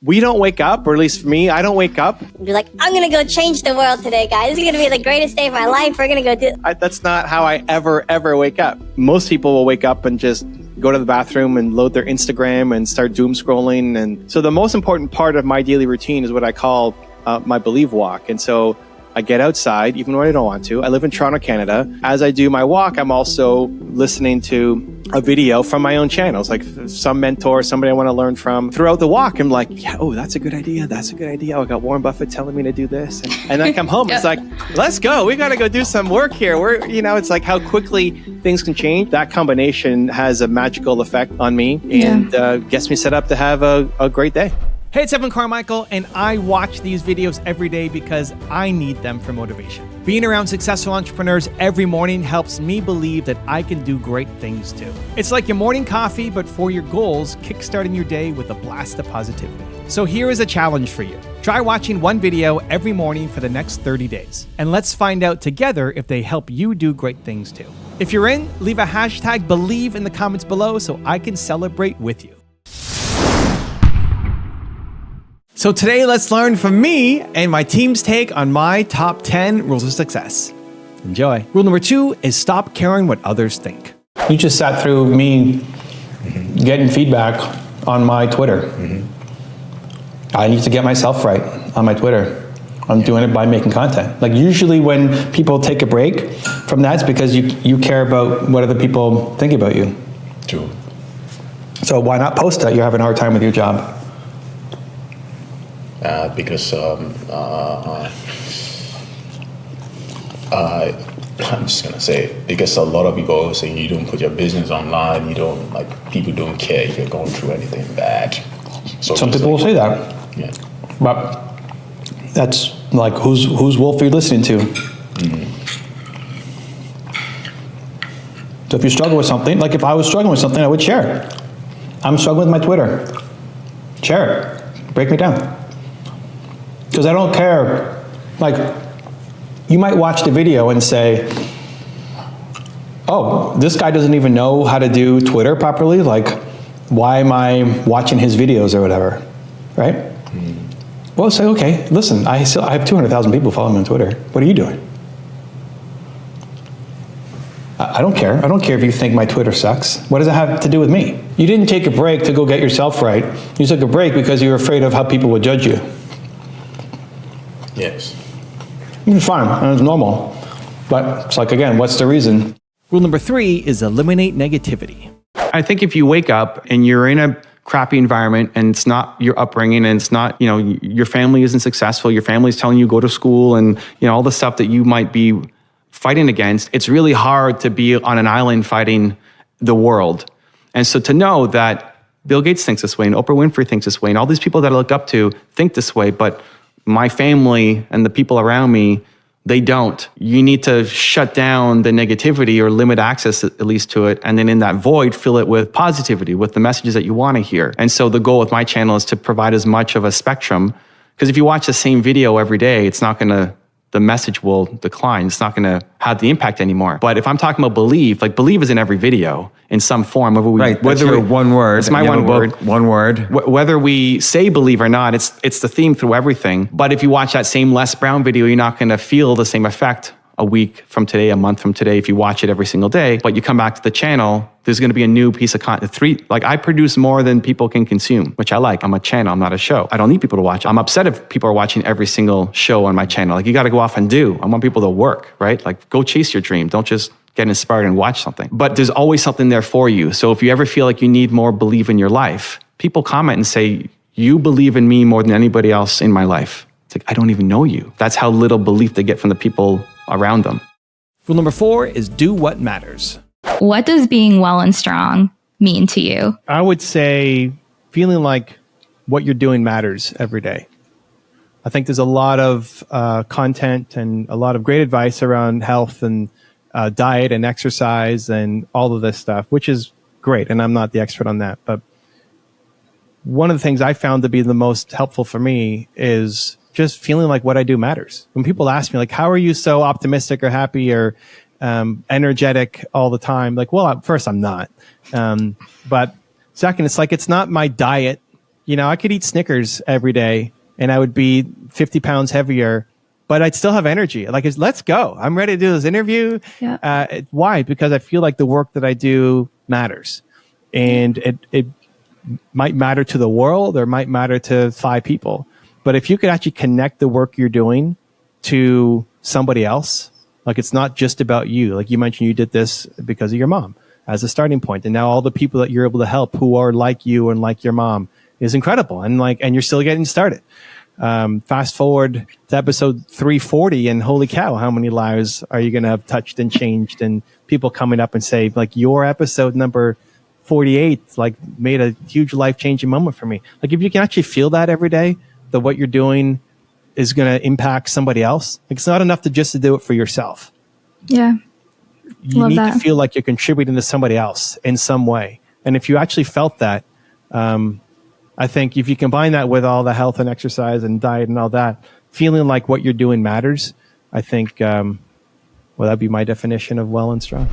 We don't wake up, or at least for me, I don't wake up. Be like, I'm going to go change the world today, guys. This is going to be the greatest day of my life. We're going to go do... That's not how I ever wake up. Most people will wake up and just go to the bathroom and load their Instagram and start doom scrolling. And so the most important part of my daily routine is what I call my believe walk. And so I get outside, even when I don't want to. I live in Toronto, Canada. As I do my walk, I'm also listening to a video from my own channels, like some mentor, somebody I want to learn from. Throughout the walk, I'm like, yeah, oh, that's a good idea. That's a good idea. Oh, I got Warren Buffett telling me to do this. And I come home, It's like, let's go. We got to go do some work here. It's like how quickly things can change. That combination has a magical effect on me and gets me set up to have a great day. Hey, it's Carmichael, and I watch these videos every day because I need them for motivation. Being around successful entrepreneurs every morning helps me believe that I can do great things too. It's like your morning coffee, but for your goals, kickstarting your day with a blast of positivity. So here is a challenge for you. Try watching one video every morning for the next 30 days, and let's find out together if they help you do great things too. If you're in, leave a hashtag BELIEVE in the comments below so I can celebrate with you. So today, let's learn from me and my team's take on my top 10 rules of success. Enjoy. Rule number 2 is stop caring what others think. You just sat through me getting feedback on my Twitter. I need to get myself right on my Twitter. I'm doing it by making content. Like usually when people take a break from that, it's because you care about what other people think about you. True. So why not post that you're having a hard time with your job? Because I'm just gonna say because a lot of people are saying you don't put your business online, you don't people don't care if you're going through anything bad. So some people will say that. Yeah. But that's like whose wolf are you listening to? So if you struggle with something, like if I was struggling with something, I would share it. I'm struggling with my Twitter. Share it. Break me down. Because I don't care, like, you might watch the video and say, oh, this guy doesn't even know how to do Twitter properly, like, why am I watching his videos or whatever, right? Well, say, okay, listen, I have 200,000 people following me on Twitter. What are you doing? I don't care. I don't care if you think my Twitter sucks. What does it have to do with me? You didn't take a break to go get yourself right. You took a break because you were afraid of how people would judge you. Yes. It's fine, and it's normal. But it's like, again, what's the reason? Rule number 3 is eliminate negativity. I think if you wake up and you're in a crappy environment and it's not your upbringing and it's not, your family isn't successful, your family's telling you go to school and, all the stuff that you might be fighting against, it's really hard to be on an island fighting the world. And so to know that Bill Gates thinks this way and Oprah Winfrey thinks this way and all these people that I look up to think this way, but my family and the people around me, they don't. You need to shut down the negativity or limit access at least to it. And then in that void, fill it with positivity, with the messages that you want to hear. And so the goal with my channel is to provide as much of a spectrum. Because if you watch the same video every day, the message will decline. It's not going to have the impact anymore. But if I'm talking about believe, believe is in every video in some form. That's your one word. It's my one word. One word. Whether we say believe or not, it's the theme through everything. But if you watch that same Les Brown video, you're not going to feel the same effect a week from today, a month from today, if you watch it every single day. But you come back to the channel, there's going to be a new piece of content. I produce more than people can consume, which I like. I'm a channel, I'm not a show. I don't need people to watch. I'm upset if people are watching every single show on my channel. You got to go off and do. I want people to work, right? Go chase your dream. Don't just get inspired and watch something. But there's always something there for you. So if you ever feel like you need more belief in your life, people comment and say, you believe in me more than anybody else in my life. It's I don't even know you. That's how little belief they get from the people around them. Rule number 4 is do what matters. What does being well and strong mean to you? I would say feeling like what you're doing matters every day. I think there's a lot of content and a lot of great advice around health and diet and exercise and all of this stuff, which is great. And I'm not the expert on that. But one of the things I found to be the most helpful for me is just feeling like what I do matters. When people ask me, how are you so optimistic or happy or energetic all the time? Well, first, I'm not. But second, it's not my diet. You know, I could eat Snickers every day and I would be 50 pounds heavier, but I'd still have energy. Like, let's go. I'm ready to do this interview. Yeah. Why? Because I feel like the work that I do matters. And it might matter to the world or might matter to 5 people. But if you could actually connect the work you're doing to somebody else, like it's not just about you. Like you mentioned, you did this because of your mom as a starting point. And now all the people that you're able to help who are like you and like your mom is incredible. And you're still getting started. Fast forward to episode 340 and holy cow, how many lives are you going to have touched and changed? And people coming up and say, like, your episode number 48, like, made a huge life-changing moment for me. Like, if you can actually feel that every day, that what you're doing is going to impact somebody else. Like, it's not enough to just to do it for yourself. Yeah. You Love need that. to feel like you're contributing to somebody else in some way. And if you actually felt that, I think if you combine that with all the health and exercise and diet and all that, feeling like what you're doing matters, I think, that'd be my definition of well and strong.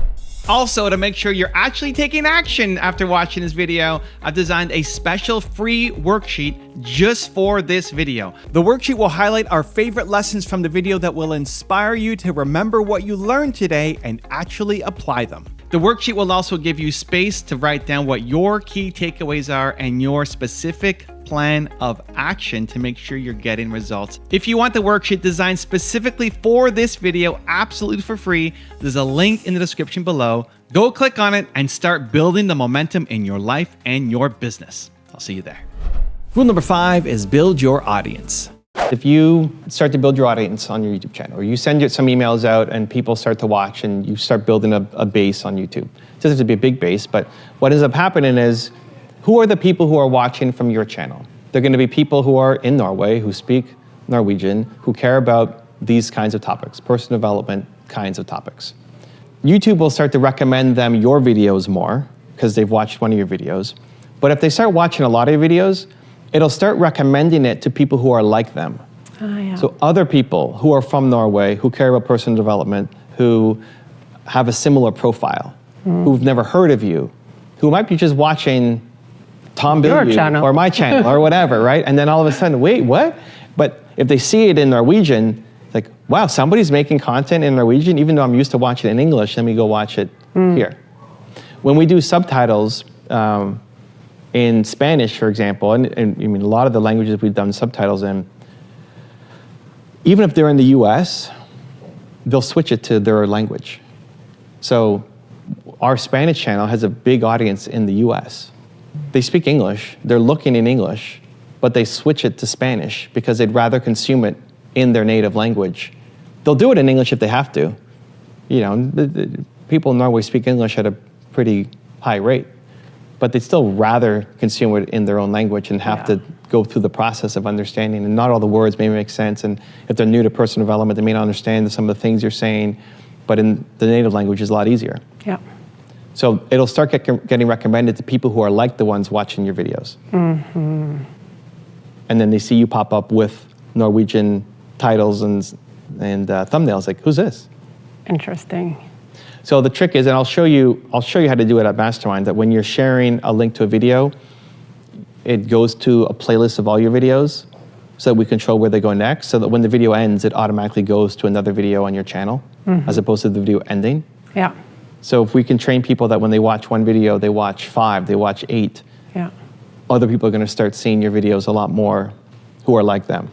Also, to make sure you're actually taking action after watching this video, I've designed a special free worksheet just for this video. The worksheet will highlight our favorite lessons from the video that will inspire you to remember what you learned today and actually apply them. The worksheet will also give you space to write down what your key takeaways are and your specific plan of action to make sure you're getting results. If you want the worksheet designed specifically for this video, absolutely for free, there's a link in the description below. Go click on it and start building the momentum in your life and your business. I'll see you there. Rule number 5 is build your audience. If you start to build your audience on your YouTube channel, or you send some emails out and people start to watch and you start building a base on YouTube. It doesn't have to be a big base, but what ends up happening is, who are the people who are watching from your channel? They're going to be people who are in Norway, who speak Norwegian, who care about these kinds of topics, personal development kinds of topics. YouTube will start to recommend them your videos more because they've watched one of your videos. But if they start watching a lot of your videos, it'll start recommending it to people who are like them. So other people who are from Norway, who care about personal development, who have a similar profile, who've never heard of you, who might be just watching Tom Billieu or my channel or whatever, right? And then all of a sudden, wait, what? But if they see it in Norwegian, it's like, wow, somebody's making content in Norwegian, even though I'm used to watching it in English, let me go watch it here. When we do subtitles in Spanish, for example, and I mean, a lot of the languages we've done subtitles in, even if they're in the US, they'll switch it to their language. So our Spanish channel has a big audience in the US. They speak English, they're looking in English, but they switch it to Spanish because they'd rather consume it in their native language. They'll do it in English if they have to. You know, the people in Norway speak English at a pretty high rate, but they'd still rather consume it in their own language and have to go through the process of understanding. And not all the words may make sense, and if they're new to personal development, they may not understand some of the things you're saying, but in the native language is a lot easier. Yeah. So it'll start getting recommended to people who are like the ones watching your videos. And then they see you pop up with Norwegian titles and thumbnails, like, who's this? Interesting. So the trick is, and I'll show you how to do it at Mastermind, that when you're sharing a link to a video, it goes to a playlist of all your videos so that we control where they go next, so that when the video ends, it automatically goes to another video on your channel, as opposed to the video ending. Yeah. So if we can train people that when they watch one video, they watch 5, they watch 8, other people are going to start seeing your videos a lot more who are like them.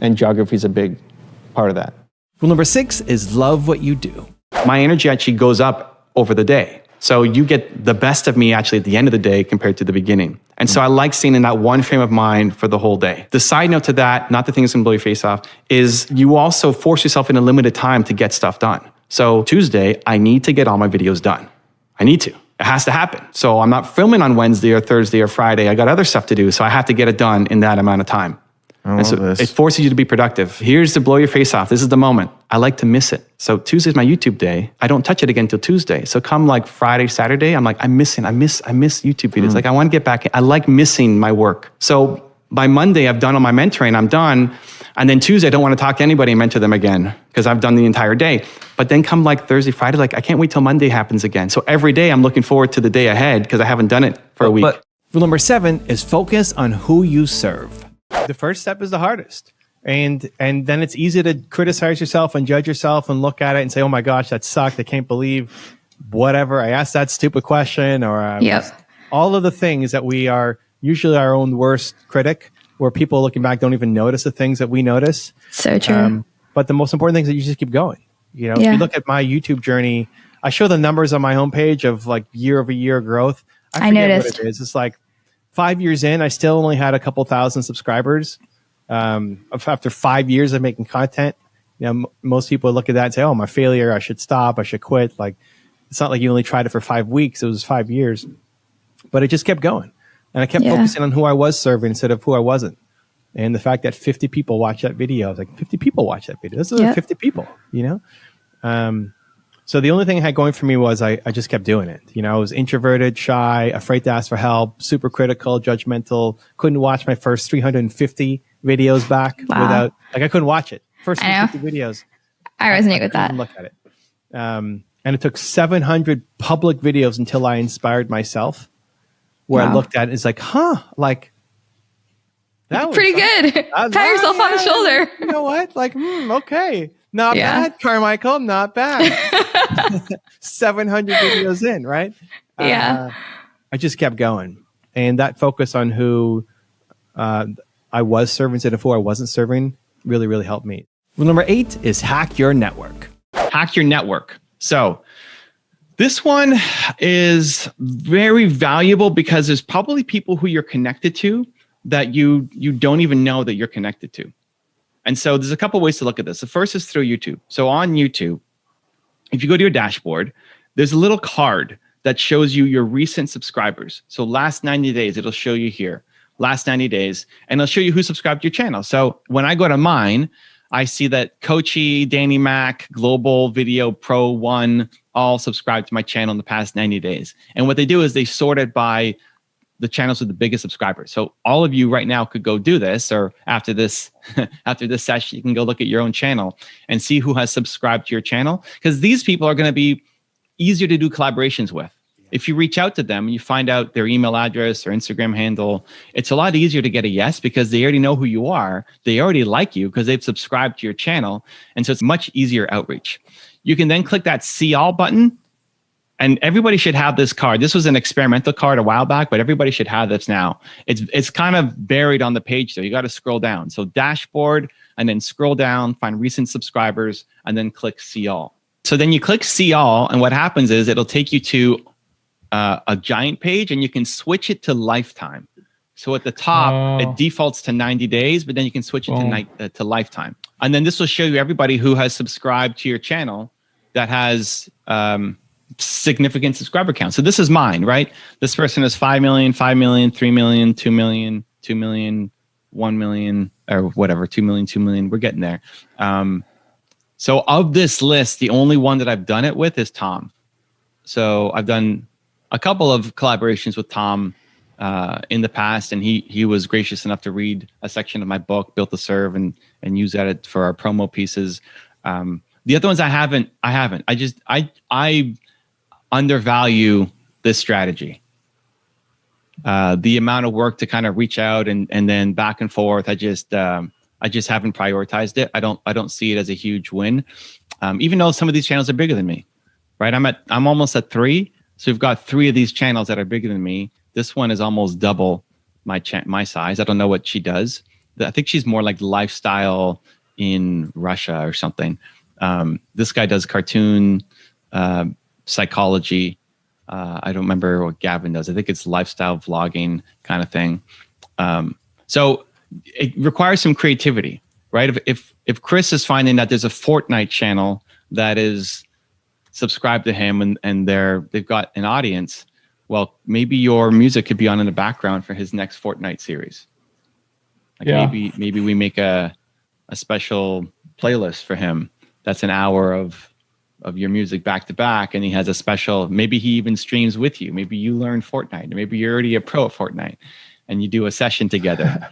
And geography is a big part of that. Rule number 6 is love what you do. My energy actually goes up over the day. So you get the best of me actually at the end of the day compared to the beginning. And so I like staying in that one frame of mind for the whole day. The side note to that, not the thing that's gonna blow your face off, is you also force yourself in a limited time to get stuff done. So Tuesday, I need to get all my videos done. I need to. It has to happen. So I'm not filming on Wednesday or Thursday or Friday. I got other stuff to do. So I have to get it done in that amount of time. And so it forces you to be productive. Here's to blow your face off. This is the moment. I like to miss it. So Tuesday's my YouTube day. I don't touch it again till Tuesday. So come like Friday, Saturday, I'm like, I miss YouTube videos. Like I want to get back in. I like missing my work. So by Monday, I've done all my mentoring. I'm done. And then Tuesday, I don't want to talk to anybody and mentor them again because I've done the entire day. But then come like Thursday, Friday, like I can't wait till Monday happens again. So every day I'm looking forward to the day ahead because I haven't done it for a week. Rule number 7 is focus on who you serve. The first step is the hardest. And then it's easy to criticize yourself and judge yourself and look at it and say, oh my gosh, that sucked. I can't believe whatever. I asked that stupid question, or all of the things that we are usually our own worst critic, where people looking back don't even notice the things that we notice. So true. But the most important thing is that you just keep going. You know, if you look at my YouTube journey, I show the numbers on my homepage of like year over year growth. I forget noticed what it is. It's like 5 years in, I still only had a couple thousand subscribers. After 5 years of making content, you know, most people look at that and say, "Oh, I'm a failure. I should stop. I should quit." Like, it's not like you only tried it for 5 weeks. It was 5 years, but it just kept going, and I kept focusing on who I was serving instead of who I wasn't. And the fact that 50 people watch that video, I was like, 50 people watch that video. This is 50 people, you know. So the only thing I had going for me was I just kept doing it. You know, I was introverted, shy, afraid to ask for help, super critical, judgmental, couldn't watch my first 350 videos back without, like, I couldn't watch it. First 350 videos. I resonate with that. Look at it. And it took 700 public videos until I inspired myself, where I looked at it, it's like, like, that was pretty good. Pat yourself on the shoulder. You know what? Like, okay. Not bad, Carmichael. Not bad. 700 videos in, right? I just kept going. And that focus on who I was serving instead of who I wasn't serving really, really helped me. Rule number 8 is hack your network. Hack your network. So this one is very valuable because there's probably people who you're connected to that you don't even know that you're connected to. And so there's a couple ways to look at this. The first is through YouTube. So on YouTube, if you go to your dashboard, there's a little card that shows you your recent subscribers. So last 90 days, it'll show you here, last 90 days, and it'll show you who subscribed to your channel. So when I go to mine, I see that Coachy, Danny Mac, Global Video Pro 1, all subscribed to my channel in the past 90 days. And what they do is they sort it by the channels with the biggest subscribers. So all of you right now could go do this, or after this, after this session, you can go look at your own channel and see who has subscribed to your channel, because these people are going to be easier to do collaborations with. If you reach out to them and you find out their email address or Instagram handle, it's a lot easier to get a yes because they already know who you are. They already like you because they've subscribed to your channel. And so it's much easier outreach. You can then click that see all button. And everybody should have this card. This was an experimental card a while back, but everybody should have this now. It's kind of buried on the page, though. You got to scroll down. So dashboard, and then scroll down, find recent subscribers, and then click see all. So then you click see all, and what happens is it'll take you to a giant page, and you can switch it to lifetime. So at the top, it defaults to 90 days, but then you can switch it to lifetime. And then this will show you everybody who has subscribed to your channel that has significant subscriber count. So this is mine, right? This person has 5 million, 5 million, 3 million, 2 million, 2 million, 1 million, or whatever, 2 million, 2 million. We're getting there. So of this list, the only one that I've done it with is Tom. So I've done a couple of collaborations with Tom in the past, and he was gracious enough to read a section of my book, Built to Serve, and use that for our promo pieces. The other ones I haven't. I undervalue this strategy. The amount of work to kind of reach out and then back and forth. I just haven't prioritized it. I don't see it as a huge win. Even though some of these channels are bigger than me, right? I'm almost at 3. So we've got 3 of these channels that are bigger than me. This one is almost double my size. I don't know what she does. I think she's more like lifestyle in Russia or something. This guy does cartoon psychology. I don't remember what Gavin does. I think it's lifestyle vlogging kind of thing. So it requires some creativity, right? If Chris is finding that there's a Fortnite channel that is subscribed to him and they've got an audience, well, maybe your music could be on in the background for his next Fortnite series. Maybe we make a special playlist for him that's an hour of your music back to back, and he has a special, maybe he even streams with you. Maybe you learn Fortnite, or maybe you're already a pro at Fortnite and you do a session together,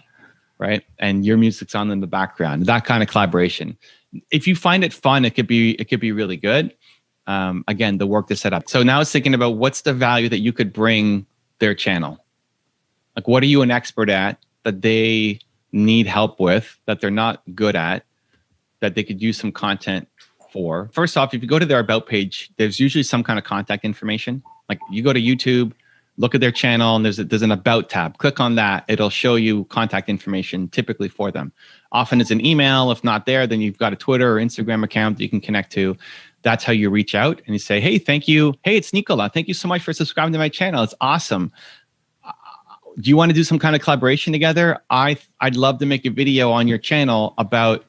right? And your music's on in the background, that kind of collaboration. If you find it fun, it could be really good. Again, the work to set up. So now it's thinking about what's the value that you could bring their channel. Like, what are you an expert at that they need help with, that they're not good at, that they could use some content for? First off, if you go to their about page, there's usually some kind of contact information. Like, you go to YouTube, look at their channel, and there's an about tab. Click on that. It'll show you contact information typically for them. Often it's an email. If not there, then you've got a Twitter or Instagram account that you can connect to. That's how you reach out and you say, hey, thank you. Hey, it's Nicola. Thank you so much for subscribing to my channel. It's awesome. Do you want to do some kind of collaboration together? I'd love to make a video on your channel about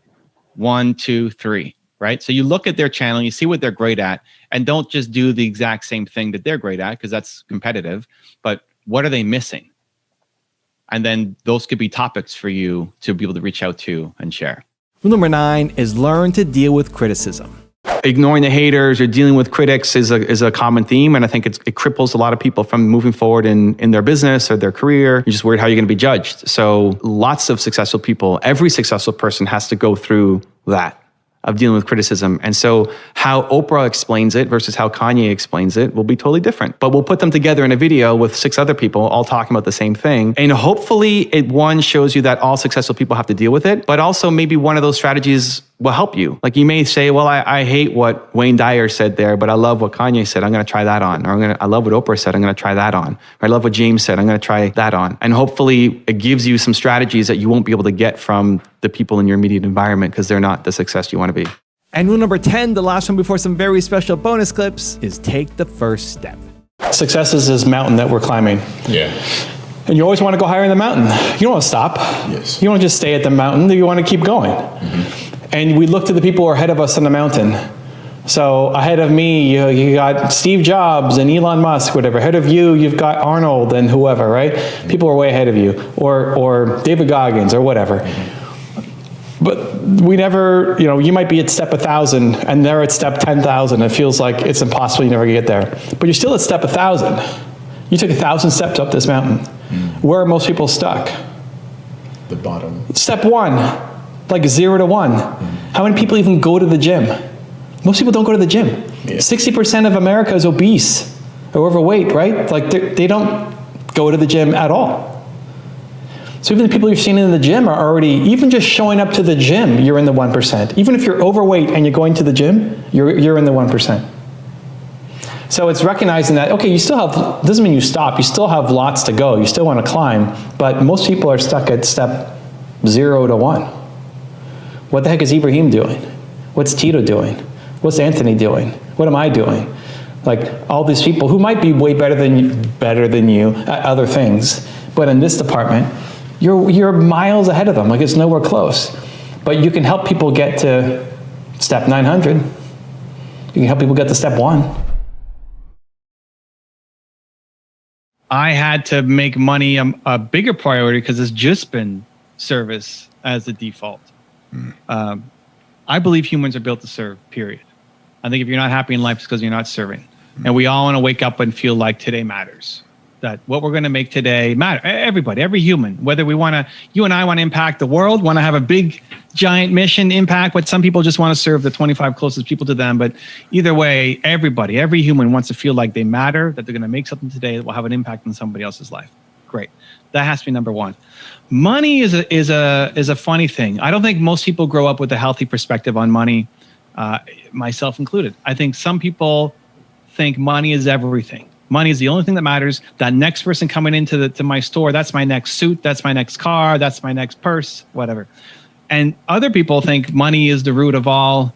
1, 2, 3, right? So you look at their channel, you see what they're great at, and don't just do the exact same thing that they're great at, because that's competitive, but what are they missing? And then those could be topics for you to be able to reach out to and share. Rule number 9 is learn to deal with criticism. Ignoring the haters or dealing with critics is a common theme. And I think it cripples a lot of people from moving forward in their business or their career. You're just worried how you're going to be judged. So lots of successful people, every successful person has to go through that, of dealing with criticism. And so how Oprah explains it versus how Kanye explains it will be totally different. But we'll put them together in a video with 6 other people all talking about the same thing. And hopefully it, one, shows you that all successful people have to deal with it, but also maybe one of those strategies will help you. Like, you may say, well, I hate what Wayne Dyer said there, but I love what Kanye said. I'm going to try that on. Or I love what Oprah said. I'm going to try that on. Or I love what James said. I'm going to try that on. And hopefully it gives you some strategies that you won't be able to get from the people in your immediate environment because they're not the success you want to be. And rule number 10, the last one before some very special bonus clips, is take the first step. Success is this mountain that we're climbing. Yeah. And you always want to go higher in the mountain. You don't want to stop. Yes. You don't want to just stay at the mountain. You want to keep going. Mm-hmm. And we look to the people who are ahead of us on the mountain. So ahead of me, you got Steve Jobs and Elon Musk, whatever. Ahead of you, you've got Arnold and whoever, right? People are way ahead of you. Or David Goggins or whatever. But we never, you might be at step 1,000 and they're at step 10,000. It feels like it's impossible, you never get there. But you're still at step 1,000. You took 1,000 steps up this mountain. Where are most people stuck? The bottom. Step 1. Like 0 to 1. How many people even go to the gym? Most people don't go to the gym. Yeah. 60% of America is obese or overweight, right? Like they don't go to the gym at all. So even the people you're seeing in the gym are already, even just showing up to the gym, you're in the 1%. Even if you're overweight and you're going to the gym, you're in the 1%. So it's recognizing that, okay, you still have, doesn't mean you stop, you still have lots to go, you still want to climb, but most people are stuck at step 0 to 1. What the heck is Ibrahim doing? What's Tito doing? What's Anthony doing? What am I doing? Like, all these people who might be way better than you at other things, but in this department, you're miles ahead of them. Like, it's nowhere close. But you can help people get to step 900. You can help people get to step 1. I had to make money a bigger priority because it's just been service as the default. I believe humans are built to serve, period. I think if you're not happy in life, it's because you're not serving. And we all want to wake up and feel like today matters. That what we're going to make today matter. Everybody, every human, whether you and I want to impact the world, want to have a big, giant mission impact, but some people just want to serve the 25 closest people to them. But either way, everybody, every human wants to feel like they matter, that they're going to make something today that will have an impact on somebody else's life. Great. That has to be number 1. Money is a funny thing. I don't think most people grow up with a healthy perspective on money, myself included. I think some people think money is everything. Money is the only thing that matters. That next person coming into my store, that's my next suit, that's my next car, that's my next purse, whatever. And other people think money is the root of all,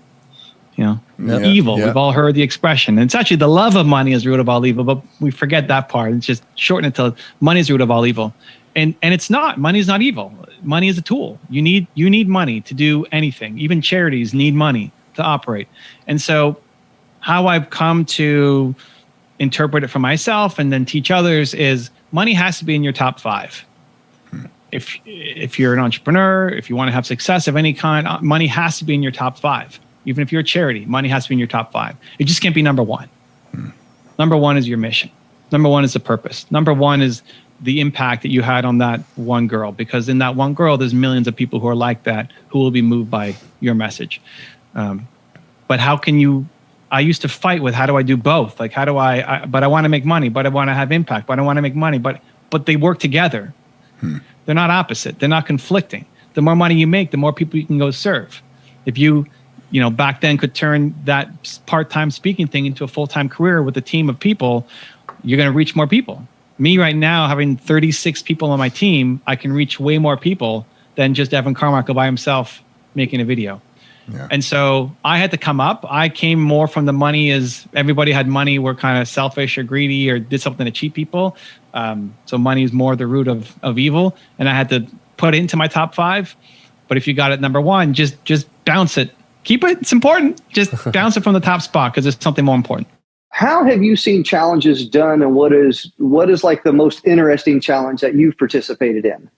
evil. Yeah. We've all heard the expression. And it's actually the love of money is the root of all evil, but we forget that part. It's just shorten it to money is the root of all evil. And it's not. Money is not evil. Money is a tool. You need money to do anything. Even charities need money to operate. And so how I've come to interpret it for myself and then teach others is money has to be in your top 5. If you're an entrepreneur, if you want to have success of any kind, money has to be in your top 5. Even if you're a charity, money has to be in your top 5. It just can't be number 1. Number 1 is your mission. Number 1 is the purpose. Number 1 is the impact that you had on that one girl, because in that one girl, there's millions of people who are like that, who will be moved by your message. But how can you, I used to fight with, how do I do both? Like, how do but I want to make money, but I want to have impact, but I want to make money, but they work together. They're not opposite. They're not conflicting. The more money you make, the more people you can go serve. If you back then could turn that part-time speaking thing into a full-time career with a team of people, you're going to reach more people. Me right now, having 36 people on my team, I can reach way more people than just Evan Carmichael by himself making a video. Yeah. And so I had to come up. I came more from the money as everybody had money, were kind of selfish or greedy or did something to cheat people. So money is more the root of evil. And I had to put it into my top 5. But if you got it number 1, just bounce it. Keep it. It's important. Just bounce it from the top spot because there's something more important. How have you seen challenges done, and what is like the most interesting challenge that you've participated in?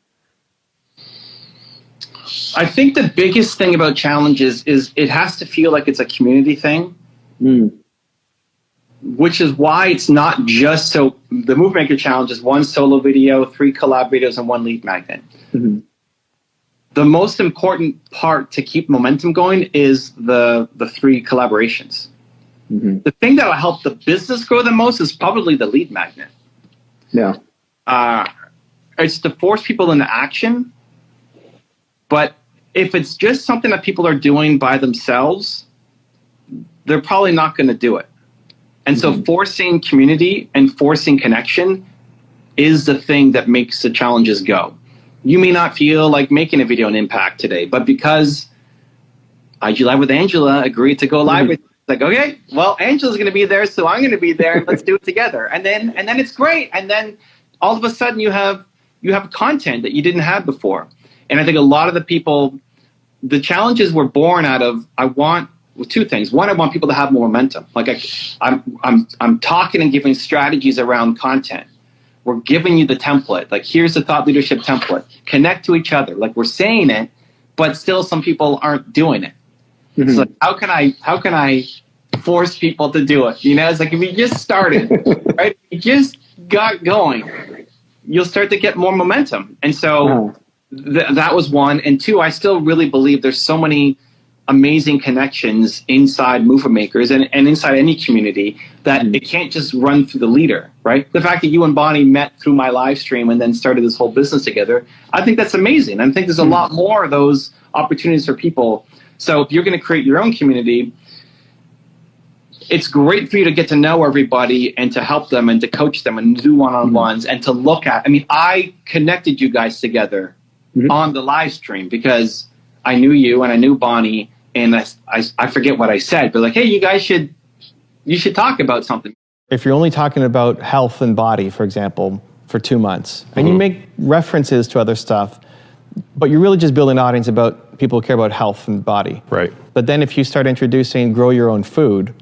I think the biggest thing about challenges is it has to feel like it's a community thing, which is why it's not just so the Move Maker Challenge is 1 solo video, 3 collab videos, and 1 lead magnet. Mm-hmm. The most important part to keep momentum going is the 3 collaborations. Mm-hmm. The thing that will help the business grow the most is probably the lead magnet. Yeah. It's to force people into action. But if it's just something that people are doing by themselves, they're probably not going to do it. And so forcing community and forcing connection is the thing that makes the challenges go. You may not feel like making a video an impact today, but because IG Live with Angela agreed to go live with, like, okay, well, Angela's going to be there, so I'm going to be there, and let's do it together. And then it's great. And then all of a sudden you have content that you didn't have before. And I think a lot of the people, the challenges were born out of, I want 2 things. One, I want people to have more momentum. Like I'm talking and giving strategies around content. We're giving you the template. Like, here's the thought leadership template. Connect to each other. Like, we're saying it, but still some people aren't doing it. Mm-hmm. So how can I force people to do it? It's like if you just started, right? If you just got going, you'll start to get more momentum. And so that was 1. And 2, I still really believe there's so many amazing connections inside movement makers and inside any community that it can't just run through the leader, right? The fact that you and Bonnie met through my live stream and then started this whole business together, I think that's amazing. I think there's a lot more of those opportunities for people. So if you're going to create your own community, it's great for you to get to know everybody and to help them and to coach them and do one-on-ones and to look at. I mean, I connected you guys together on the live stream because I knew you and I knew Bonnie, and I forget what I said, but like, hey, you should talk about something. If you're only talking about health and body, for example, for 2 months, and you make references to other stuff, but you're really just building an audience about people who care about health and body. Right. But then if you start introducing grow your own food,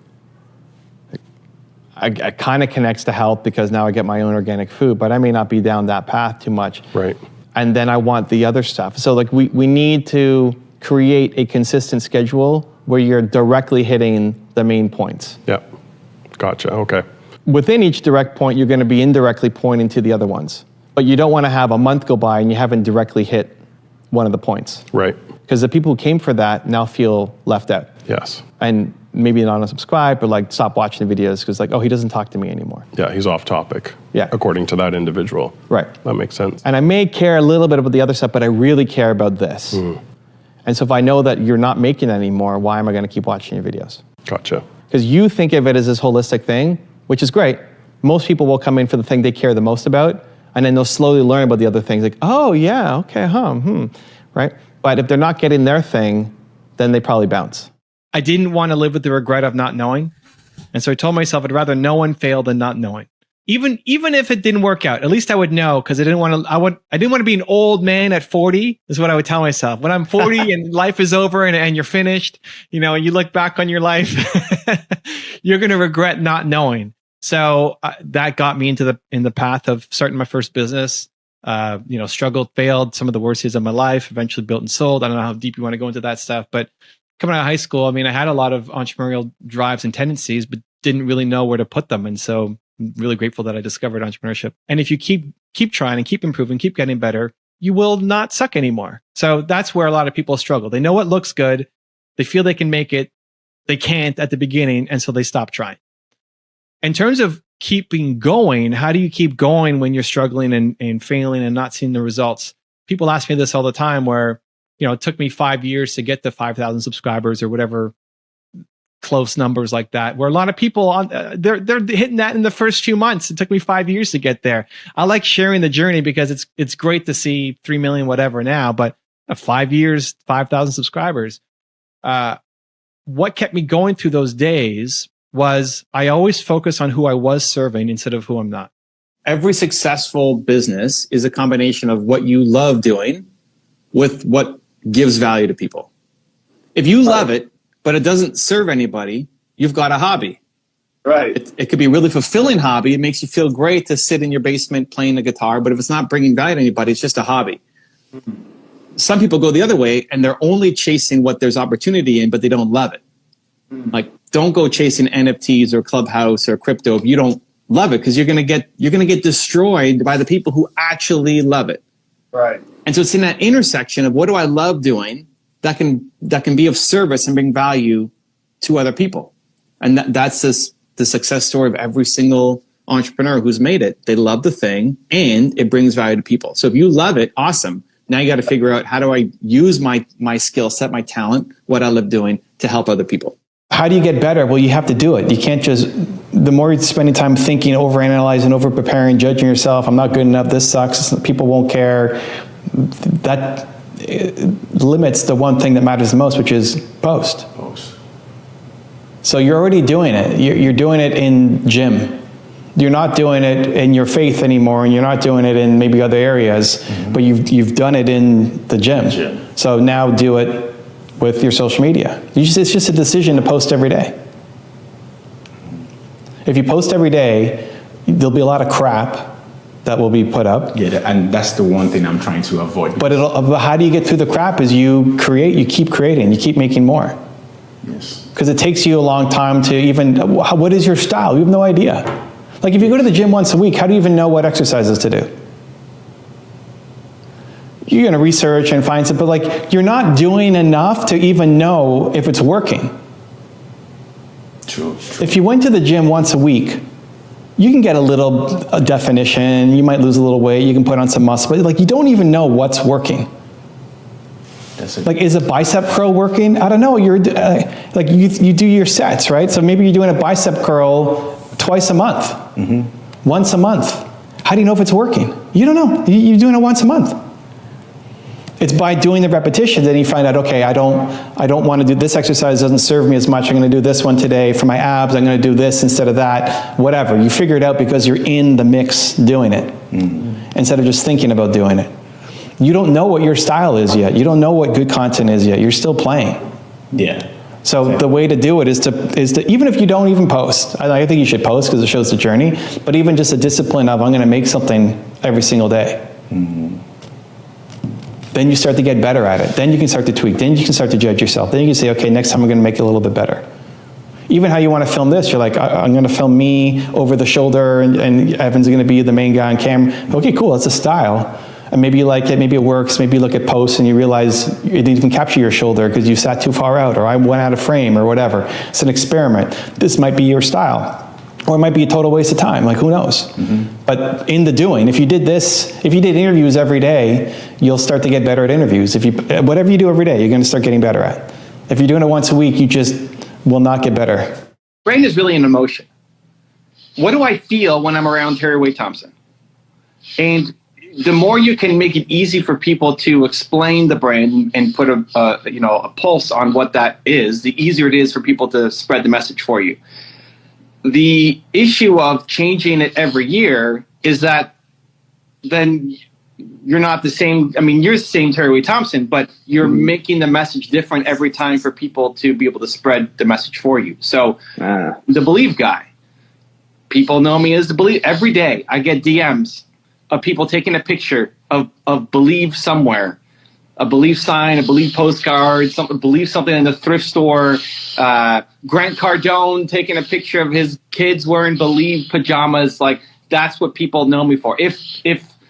I kind of connects to health because now I get my own organic food, but I may not be down that path too much. Right. And then I want the other stuff. So like we need to create a consistent schedule where you're directly hitting the main points. Yep. Gotcha. Okay. Within each direct point, you're going to be indirectly pointing to the other ones. But you don't want to have a month go by and you haven't directly hit one of the points. Right. Because the people who came for that now feel left out. Yes. And maybe not unsubscribe, but like stop watching the videos because like, oh, he doesn't talk to me anymore. Yeah, he's off topic. Yeah. According to that individual. Right. That makes sense. And I may care a little bit about the other stuff, but I really care about this. And so if I know that you're not making it anymore, why am I going to keep watching your videos? Gotcha. Because you think of it as this holistic thing, which is great. Most people will come in for the thing they care the most about, and then they'll slowly learn about the other things. Like, oh yeah, okay, right? But if they're not getting their thing, then they probably bounce. I didn't want to live with the regret of not knowing. And so I told myself I'd rather know and fail than not knowing. Even if it didn't work out, at least I would know because I didn't want to be an old man at 40 is what I would tell myself. When I'm 40 and life is over and you're finished, and you look back on your life, you're going to regret not knowing. So that got me in the path of starting my first business. Struggled, failed, some of the worst years of my life, eventually built and sold. I don't know how deep you want to go into that stuff, but coming out of high school, I had a lot of entrepreneurial drives and tendencies, but didn't really know where to put them. And so I'm really grateful that I discovered entrepreneurship. And if you keep trying and keep improving, keep getting better, you will not suck anymore. So that's where a lot of people struggle. They know what looks good. They feel they can make it. They can't at the beginning. And so they stop trying. In terms of keeping going. How do you keep going when you're struggling and failing and not seeing the results? People ask me this all the time where, it took me 5 years to get to 5,000 subscribers or whatever close numbers like that, where a lot of people they're hitting that in the first few months. It took me 5 years to get there. I like sharing the journey because it's great to see 3 million whatever now, but 5 years, 5,000 subscribers. What kept me going through those days was I always focus on who I was serving instead of who I'm not. Every successful business is a combination of what you love doing with what gives value to people. If you love it, but it doesn't serve anybody, you've got a hobby. Right. It could be a really fulfilling hobby. It makes you feel great to sit in your basement playing the guitar, but if it's not bringing value to anybody, it's just a hobby. Some people go the other way and they're only chasing what there's opportunity in, but they don't love it. Like, don't go chasing NFTs or Clubhouse or crypto if you don't love it, because you're gonna get destroyed by the people who actually love it. Right. And so it's in that intersection of what do I love doing that can be of service and bring value to other people. And that's the success story of every single entrepreneur who's made it. They love the thing and it brings value to people. So if you love it, awesome. Now you got to figure out, how do I use my skill set, my talent, what I love doing to help other people. How do you get better? Well, you have to do it. You can't just, the more you're spending time thinking, overanalyzing, over-preparing, judging yourself, I'm not good enough, this sucks, people won't care, that limits the one thing that matters the most, which is post. So you're already doing it. You're doing it in gym. You're not doing it in your faith anymore, and you're not doing it in maybe other areas, but you've done it in the gym. So now do it with your social media. It's just a decision to post every day. If you post every day, there'll be a lot of crap that will be put up. Yeah, and that's the one thing I'm trying to avoid. But how do you get through the crap is you keep creating, you keep making more. Yes. Because it takes you a long time to even, what is your style? You have no idea. Like, if you go to the gym once a week, how do you even know what exercises to do? You're going to research and find something, but like, you're not doing enough to even know if it's working. True. If you went to the gym once a week, you can get a definition, you might lose a little weight, you can put on some muscle, but like, you don't even know what's working. Like, is a bicep curl working? I don't know. You're like, you do your sets, right? So maybe you're doing a bicep curl twice a month, once a month. How do you know if it's working? You don't know. You're doing it once a month. It's by doing the repetitions that you find out, okay, I don't want to do this exercise, doesn't serve me as much. I'm going to do this one today for my abs. I'm going to do this instead of that, whatever. You figure it out because you're in the mix doing it instead of just thinking about doing it. You don't know what your style is yet. You don't know what good content is yet. You're still playing. Yeah. So the way to do it is to even if you don't even post, I think you should post because it shows the journey, but even just a discipline of, I'm going to make something every single day. Then you start to get better at it. Then you can start to tweak. Then you can start to judge yourself. Then you can say, okay, next time I'm going to make it a little bit better. Even how you want to film this, you're like, I'm going to film me over the shoulder, and Evan's going to be the main guy on camera. Okay, cool, that's a style. And maybe you like it, maybe it works, maybe you look at posts and you realize it didn't even capture your shoulder because you sat too far out, or I went out of frame, or whatever. It's an experiment. This might be your style. Or it might be a total waste of time, like, who knows? But in the doing, if you did interviews every day, you'll start to get better at interviews. Whatever you do every day, you're going to start getting better at. If you're doing it once a week, you just will not get better. Brain is really an emotion. What do I feel when I'm around Terry Wade Thompson? And the more you can make it easy for people to explain the brand and put a pulse on what that is, the easier it is for people to spread the message for you. The issue of changing it every year is that then you're not the same. I mean, you're the same Terry Wade Thompson, but you're making the message different every time for people to be able to spread the message for you. So the Believe guy, people know me as the Believe. Every day I get DMs of people taking a picture of Believe somewhere, a Believe sign, a Believe postcard, Believe something in the thrift store. Grant Cardone taking a picture of his kids wearing Believe pajamas. Like, that's what people know me for. If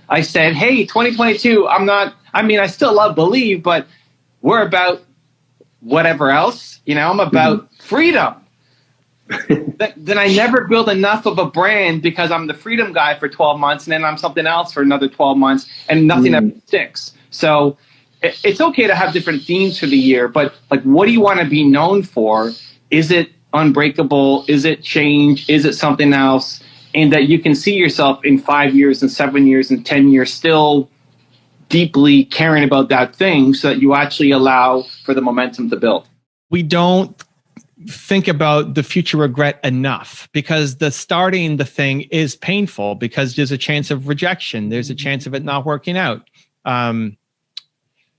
I said, hey, 2022, I still love Believe, but we're about whatever else. I'm about freedom. then I never build enough of a brand because I'm the freedom guy for 12 months and then I'm something else for another 12 months and nothing ever sticks. So it's okay to have different themes for the year, but like, what do you want to be known for? Is it unbreakable? Is it change? Is it something else? And that you can see yourself in 5 years and 7 years and 10 years still deeply caring about that thing so that you actually allow for the momentum to build. We don't think about the future regret enough because the starting the thing is painful because there's a chance of rejection. There's a chance of it not working out.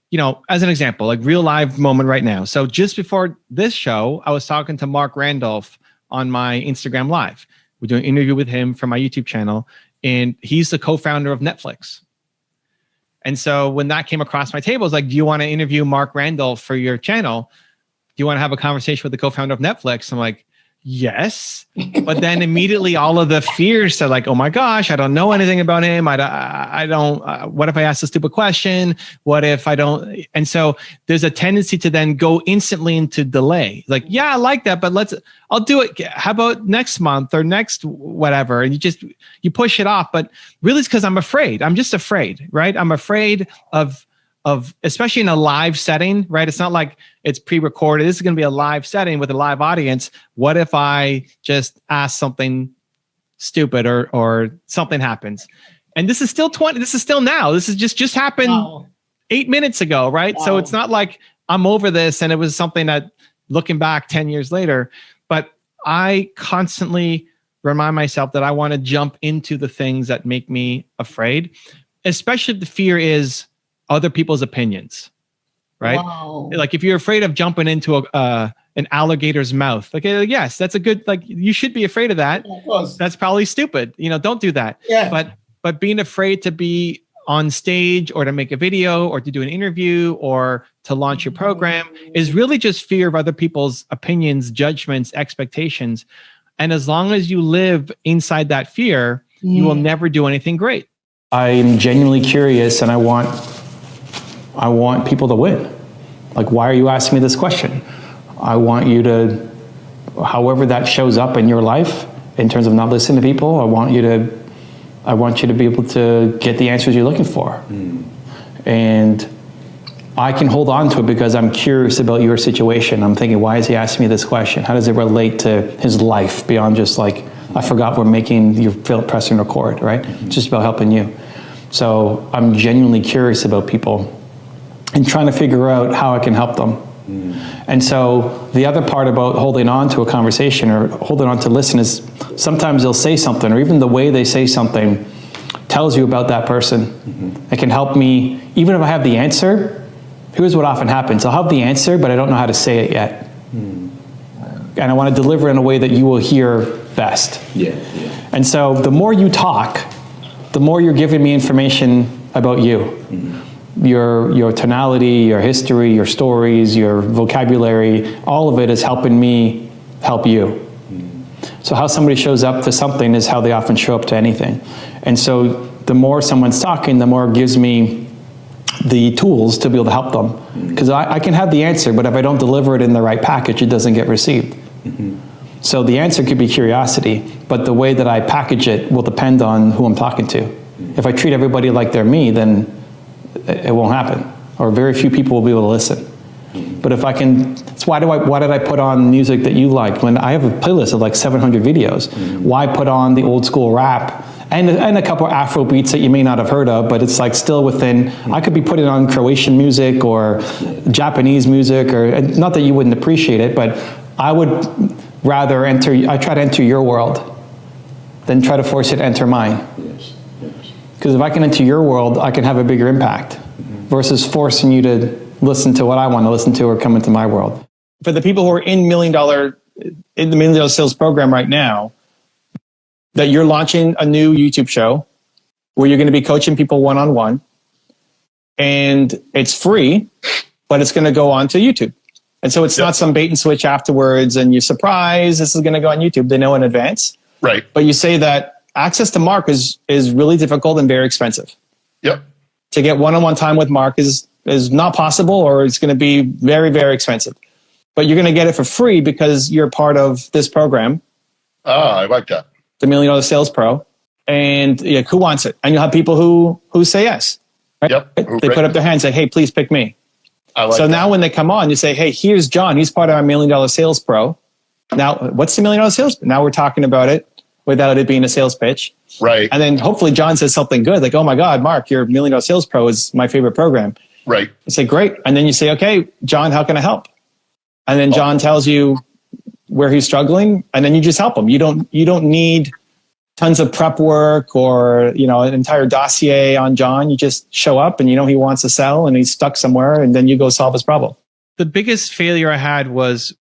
You know, as an example, like real live moment right now. So just before this show, I was talking to Mark Randolph on my Instagram Live. We're doing an interview with him for my YouTube channel, and he's the co-founder of Netflix. And so when that came across my table, I was like, do you want to interview Mark Randolph for your channel? Do you want to have a conversation with the co-founder of Netflix? I'm like, yes. But then immediately all of the fears said like, oh my gosh, I don't know anything about him. I don't, what if I ask a stupid question? What if I don't? And so there's a tendency to then go instantly into delay. Like, yeah, I like that, but I'll do it. How about next month or next whatever? And you push it off, but really it's because I'm afraid. I'm just afraid, right? I'm afraid of, especially in a live setting, right? It's not like it's pre-recorded. This is going to be a live setting with a live audience. What if I just ask something stupid or something happens? And this is still now. This is just happened 8 minutes ago, right? Wow. So it's not like I'm over this and it was something that looking back 10 years later, but I constantly remind myself that I want to jump into the things that make me afraid, especially if the fear is other people's opinions, right? Wow. Like if you're afraid of jumping into an alligator's mouth, like yes, that's a good, like you should be afraid of that. Yeah, of course. That's probably stupid. You know, don't do that. Yeah. But being afraid to be on stage or to make a video or to do an interview or to launch your program is really just fear of other people's opinions, judgments, expectations. And as long as you live inside that fear, you will never do anything great. I'm genuinely curious and I want people to win. Like, why are you asking me this question? I want you to, however that shows up in your life, in terms of not listening to people, I want you to be able to get the answers you're looking for. And I can hold on to it because I'm curious about your situation. I'm thinking, why is he asking me this question? How does it relate to his life beyond just like, I forgot we're making, you're pressing record, right? It's just about helping you. So I'm genuinely curious about people and trying to figure out how I can help them. And so the other part about holding on to a conversation or holding on to listen is sometimes they'll say something, or even the way they say something tells you about that person. It can help me, even if I have the answer. Here's what often happens. I'll have the answer, but I don't know how to say it yet. And I want to deliver in a way that you will hear best. And so the more you talk, the more you're giving me information about you. Your tonality, your history, your stories, your vocabulary, all of it is helping me help you. So how somebody shows up to something is how they often show up to anything. And so the more someone's talking, the more it gives me the tools to be able to help them. Because I can have the answer, but if I don't deliver it in the right package, it doesn't get received. So the answer could be curiosity, but the way that I package it will depend on who I'm talking to. If I treat everybody like they're me, then it won't happen, or very few people will be able to listen. But if I can, it's why did I put on music that you like when I have a playlist of like 700 videos? Why put on the old school rap and a couple of Afro beats that you may not have heard of, but it's like still within, I could be putting on Croatian music or Japanese music, or not that you wouldn't appreciate it, but I would rather I try to enter your world than try to force it to enter mine. Because if I can enter your world, I can have a bigger impact versus forcing you to listen to what I want to listen to or come into my world. For the people who are in the $1 Million Sales Program right now, that you're launching a new YouTube show where you're going to be coaching people one-on-one, and it's free, but it's going to go on to YouTube. And so it's not some bait and switch afterwards and you're surprised this is going to go on YouTube. They know in advance. Right. But you say that access to Mark is really difficult and very expensive. To get one-on-one time with Mark is not possible, or it's going to be very, very expensive. but you're going to get it for free because you're part of this program. I like that. The $1 Million Sales Pro. And who wants it? And you'll have people who say yes. Right? Yep. They put up their hand and say, hey, please pick me. I like so that. now when they come on, you say, hey, here's John. He's part of our $1 Million Sales Pro. Now, what's the $1 Million Sales Pro? Now we're talking about it without it being a sales pitch. Right. And then hopefully John says something good, like, oh my God, Mark, your $1 Million Sales Pro is my favorite program. Right. You say, great. And then you say, okay, John, how can I help? And then John tells you where he's struggling, and then you just help him. You don't need tons of prep work or, an entire dossier on John. You just show up and he wants to sell and he's stuck somewhere, and then you go solve his problem. The biggest failure I had was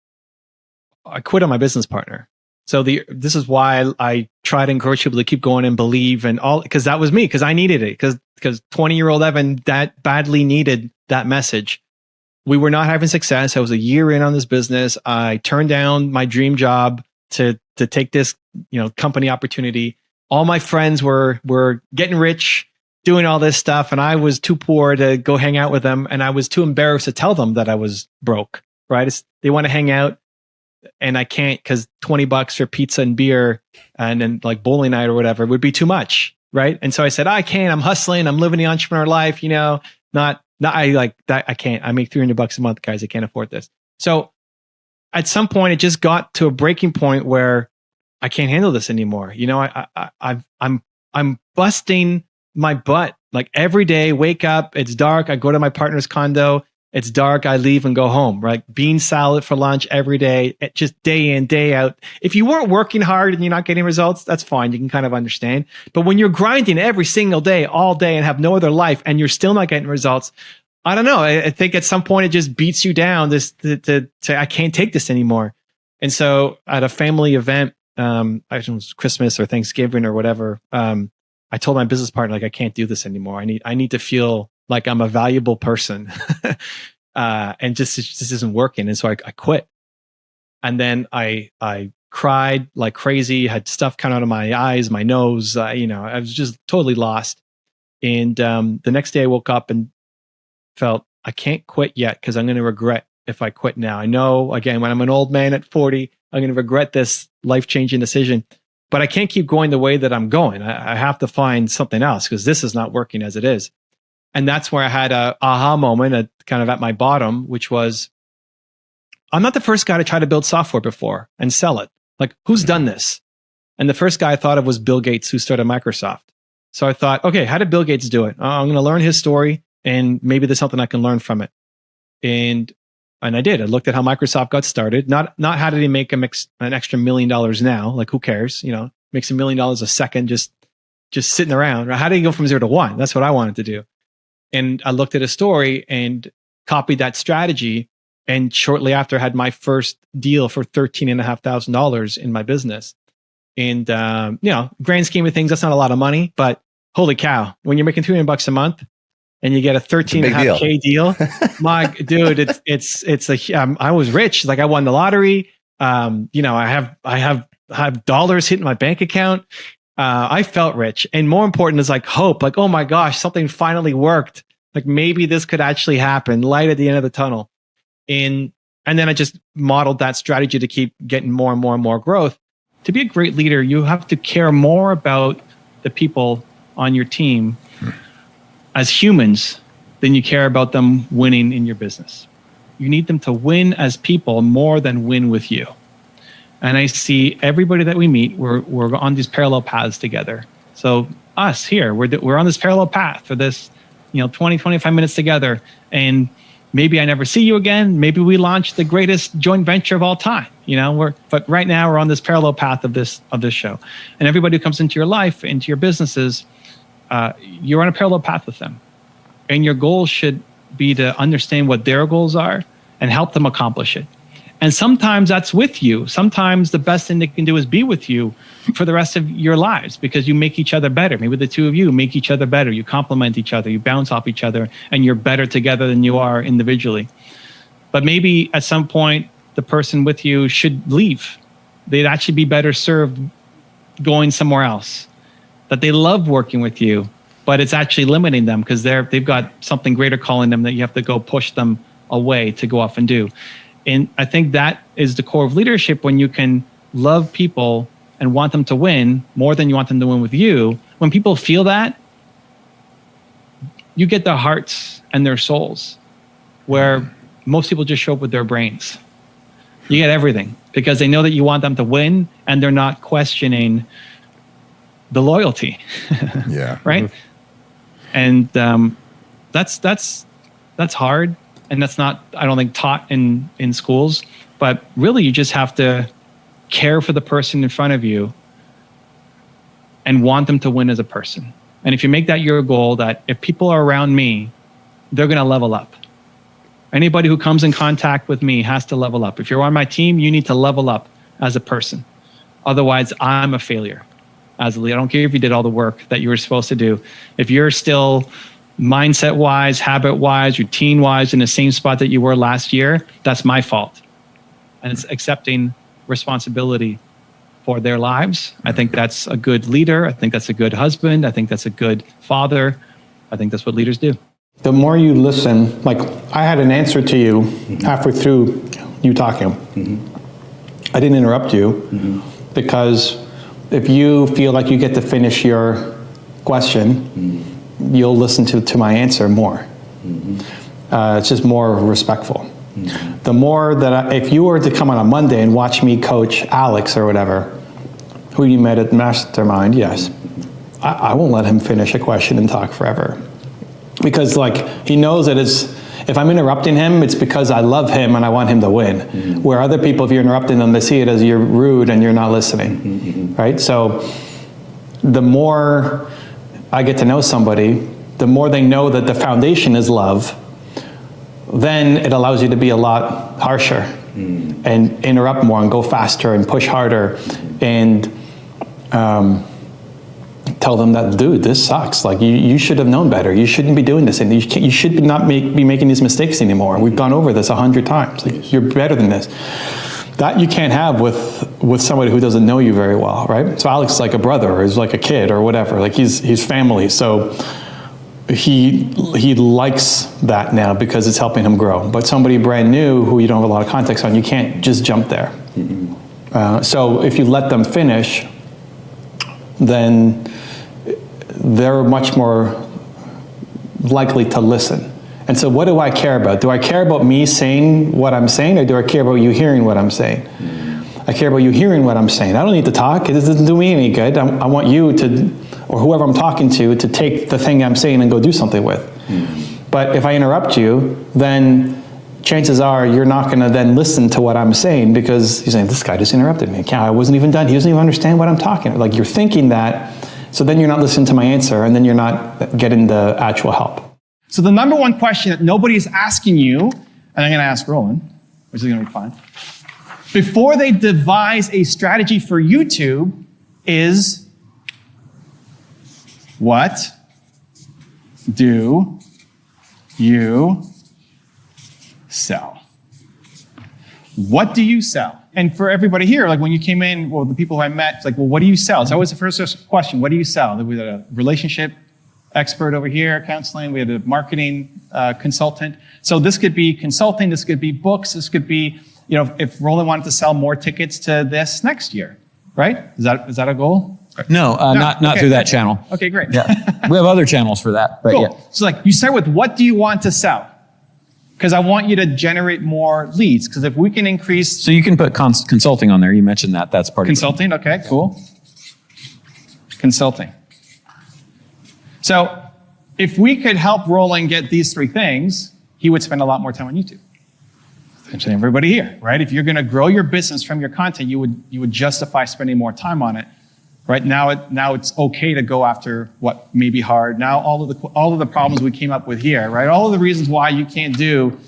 I quit on my business partner. So this is why I try to encourage people to keep going and believe and all, because that was me, because I needed it, because 20-year-old Evan that badly needed that message. We were not having success. I was a year in on this business. I turned down my dream job to take this, company opportunity. All my friends were getting rich, doing all this stuff, and I was too poor to go hang out with them, and I was too embarrassed to tell them that I was broke. Right? They want to hang out, and I can't because $20 for pizza and beer, and then like bowling night or whatever would be too much. Right? And so I said, I can't. I'm hustling. I'm living the entrepreneur life. I like that. I can't. I make $300 a month, guys. I can't afford this. So at some point, it just got to a breaking point where I can't handle this anymore. I'm busting my butt like every day. Wake up, it's dark. I go to my partner's condo. It's dark. I leave and go home. Right, bean salad for lunch every day, just day in, day out. If you weren't working hard and you're not getting results, that's fine. You can kind of understand. But when you're grinding every single day, all day, and have no other life, and you're still not getting results, I don't know. I think at some point it just beats you down. I can't take this anymore. And so at a family event, I don't know, it was Christmas or Thanksgiving or whatever, I told my business partner, like, I can't do this anymore. I need to feel like I'm a valuable person. And just isn't working. And so I quit. And then I cried like crazy, had stuff coming out of my eyes, my nose, I was just totally lost. And the next day I woke up and felt I can't quit yet because I'm going to regret if I quit now. I know, again, when I'm an old man at 40, I'm going to regret this life-changing decision. But I can't keep going the way that I'm going. I have to find something else because this is not working as it is. And that's where I had a aha moment kind of at my bottom, which was, I'm not the first guy to try to build software before and sell it. Like, who's done this? And the first guy I thought of was Bill Gates, who started Microsoft. So I thought, okay, how did Bill Gates do it? I'm going to learn his story, and maybe there's something I can learn from it. And I did. I looked at how Microsoft got started. Not how did he make an extra $1 million now? Like, who cares? Makes $1 million a second just sitting around. How did he go from 0 to 1? That's what I wanted to do. And I looked at his story and copied that strategy. And shortly after, had my first deal for $13,500 in my business. And grand scheme of things, that's not a lot of money, but holy cow, when you're making $300 a month and you get a $13.5K deal, my dude, I was rich. Like, I won the lottery. I have dollars hitting my bank account. I felt rich. And more important is like hope, like, oh my gosh, something finally worked. Like, maybe this could actually happen, light at the end of the tunnel. And then I just modeled that strategy to keep getting more and more and more growth. To be a great leader, you have to care more about the people on your team as humans than you care about them winning in your business. You need them to win as people more than win with you. And I see everybody that we meet, we're on these parallel paths together. So us here, we're on this parallel path for this, 20, 25 minutes together. And maybe I never see you again. Maybe we launch the greatest joint venture of all time. But right now we're on this parallel path of this show. And everybody who comes into your life, into your businesses, you're on a parallel path with them. And your goal should be to understand what their goals are and help them accomplish it. And sometimes that's with you. Sometimes the best thing they can do is be with you for the rest of your lives because you make each other better. Maybe the two of you make each other better. You complement each other. You bounce off each other, and you're better together than you are individually. But maybe at some point, the person with you should leave. They'd actually be better served going somewhere else. That they love working with you, but it's actually limiting them because they've got something greater calling them that you have to go push them away to go off and do. And I think that is the core of leadership, when you can love people and want them to win more than you want them to win with you. When people feel that, you get their hearts and their souls, where most people just show up with their brains. You get everything because they know that you want them to win, and they're not questioning the loyalty. Yeah. Right. And that's hard. And that's not, I don't think, taught in schools. But really, you just have to care for the person in front of you and want them to win as a person. And if you make that your goal, that if people are around me, they're going to level up. Anybody who comes in contact with me has to level up. If you're on my team, you need to level up as a person. Otherwise, I'm a failure as a leader. I don't care if you did all the work that you were supposed to do. If you're still mindset-wise, habit-wise, routine-wise in the same spot that you were last year, that's my fault. And it's accepting responsibility for their lives. I think that's a good leader. I think that's a good husband. I think that's a good father. I think that's what leaders do. The more you listen, like I had an answer to you halfway through you talking. I didn't interrupt you because if you feel like you get to finish your question, you'll listen to my answer more. It's just more respectful. The more that if you were to come on a Monday and watch me coach Alex or whatever, who you met at Mastermind, yes, I won't let him finish a question and talk forever. Because like he knows that if I'm interrupting him, it's because I love him and I want him to win. Where other people, if you're interrupting them, they see it as you're rude and you're not listening, right? So the more I get to know somebody, the more they know that the foundation is love, then it allows you to be a lot harsher and interrupt more and go faster and push harder and tell them that, dude, this sucks. Like you should have known better. You shouldn't be doing this. And you should not be making these mistakes anymore. We've gone over this 100 times. Like, you're better than this. That you can't have with somebody who doesn't know you very well, right? So Alex is like a brother, or he's like a kid or whatever. Like he's family. So he likes that now because it's helping him grow. But somebody brand new who you don't have a lot of context on, you can't just jump there. So if you let them finish, then they're much more likely to listen. And so what do I care about? Do I care about me saying what I'm saying, or do I care about you hearing what I'm saying? I care about you hearing what I'm saying. I don't need to talk. It doesn't do me any good. I want you to, or whoever I'm talking to take the thing I'm saying and go do something with. But if I interrupt you, then chances are you're not going to then listen to what I'm saying, because you're saying, this guy just interrupted me. I wasn't even done. He doesn't even understand what I'm talking about. Like, you're thinking that, so then you're not listening to my answer, and then you're not getting the actual help. So the number one question that nobody's asking you, and I'm going to ask Roland, which is going to be fun, before they devise a strategy for YouTube is, what do you sell? What do you sell? And for everybody here, like when you came in, well, the people who I met, it's like, well, what do you sell? It's always the first question. What do you sell? We had a relationship expert over here, counseling. We had a marketing consultant. So this could be consulting. This could be books. This could be, if Roland wanted to sell more tickets to this next year, right? Is that a goal? No, not okay. Through that channel. Okay, great. Yeah, we have other channels for that. But cool. Yeah. So like you start with, what do you want to sell? Because I want you to generate more leads. Because if we can increase... So you can put consulting on there. You mentioned that. That's part consulting. of it. Okay, cool. Consulting. So if we could help Roland get these three things, he would spend a lot more time on YouTube. Essentially everybody here, right? If you're going to grow your business from your content, you would justify spending more time on it. Right now it's okay to go after what may be hard. Now all of the problems we came up with here, right? All of the reasons why you can't do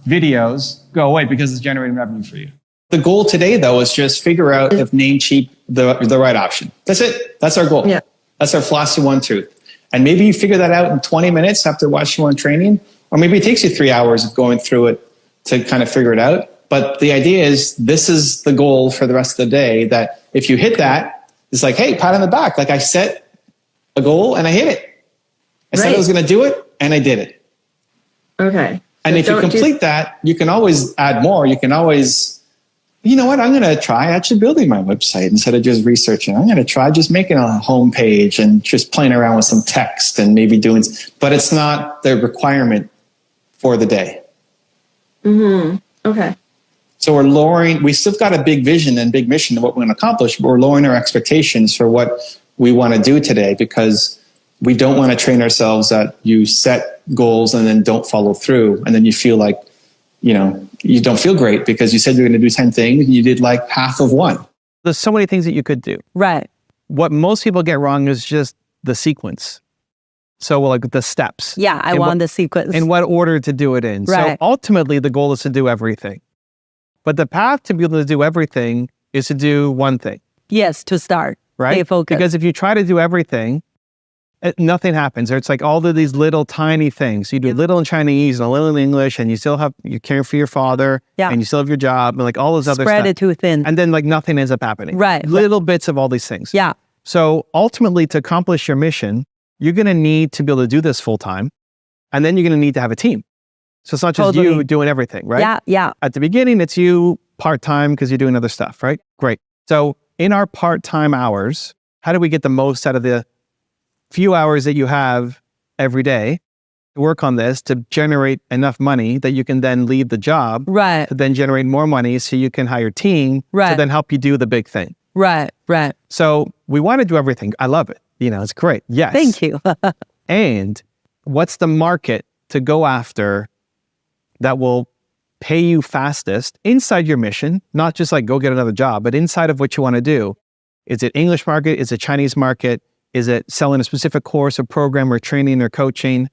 videos go away because it's generating revenue for you. The goal today, though, is just figure out if Namecheap the right option. That's it. That's our goal. Yeah. That's our philosophy, one truth. And maybe you figure that out in 20 minutes after watching one training, or maybe it takes you 3 hours of going through it to kind of figure it out. But the idea is this is the goal for the rest of the day, that if you hit that, it's like, hey, pat on the back. Like, I set a goal and I hit it. I said I was going to do it and I did it. Okay. And if you complete that, you can always add more. You can always, you know what, I'm going to try actually building my website instead of just researching. I'm going to try just making a homepage and just playing around with some text and maybe doing, but it's not the requirement for the day. Okay. So we've still got a big vision and big mission of what we're going to accomplish, but we're lowering our expectations for what we want to do today because we don't want to train ourselves that you set goals and then don't follow through. And then you feel like, you know, you don't feel great because you said you're going to do 10 things and you did like half of one. There's so many things that you could do. Right. What most people get wrong is just the sequence. So like the steps. Yeah, I want the sequence. In what order to do it in. Right. So ultimately the goal is to do everything. But the path to be able to do everything is to do one thing. Yes, to start. Right? Stay focused. Because if you try to do everything, nothing happens. Or it's like all of these little tiny things. You do a little in Chinese and a little in English, and you care for your father, and you still have your job, and like all those other stuff. Spread it too thin. And then like nothing ends up happening. Right. Little bits of all these things. Yeah. So ultimately, to accomplish your mission, you're going to need to be able to do this full time, and then you're going to need to have a team. So it's not just you doing everything, right? Yeah, yeah. At the beginning, it's you part-time because you're doing other stuff, right? Great. So in our part-time hours, how do we get the most out of the few hours that you have every day to work on this to generate enough money that you can then leave the job, right? To then generate more money so you can hire a team, right? To then help you do the big thing. Right, right. So we want to do everything. I love it. You know, it's great. Yes. Thank you. And what's the market to go after that will pay you fastest inside your mission, not just like go get another job, but inside of what you want to do? Is it English market? Is it Chinese market? Is it selling a specific course or program or training or coaching?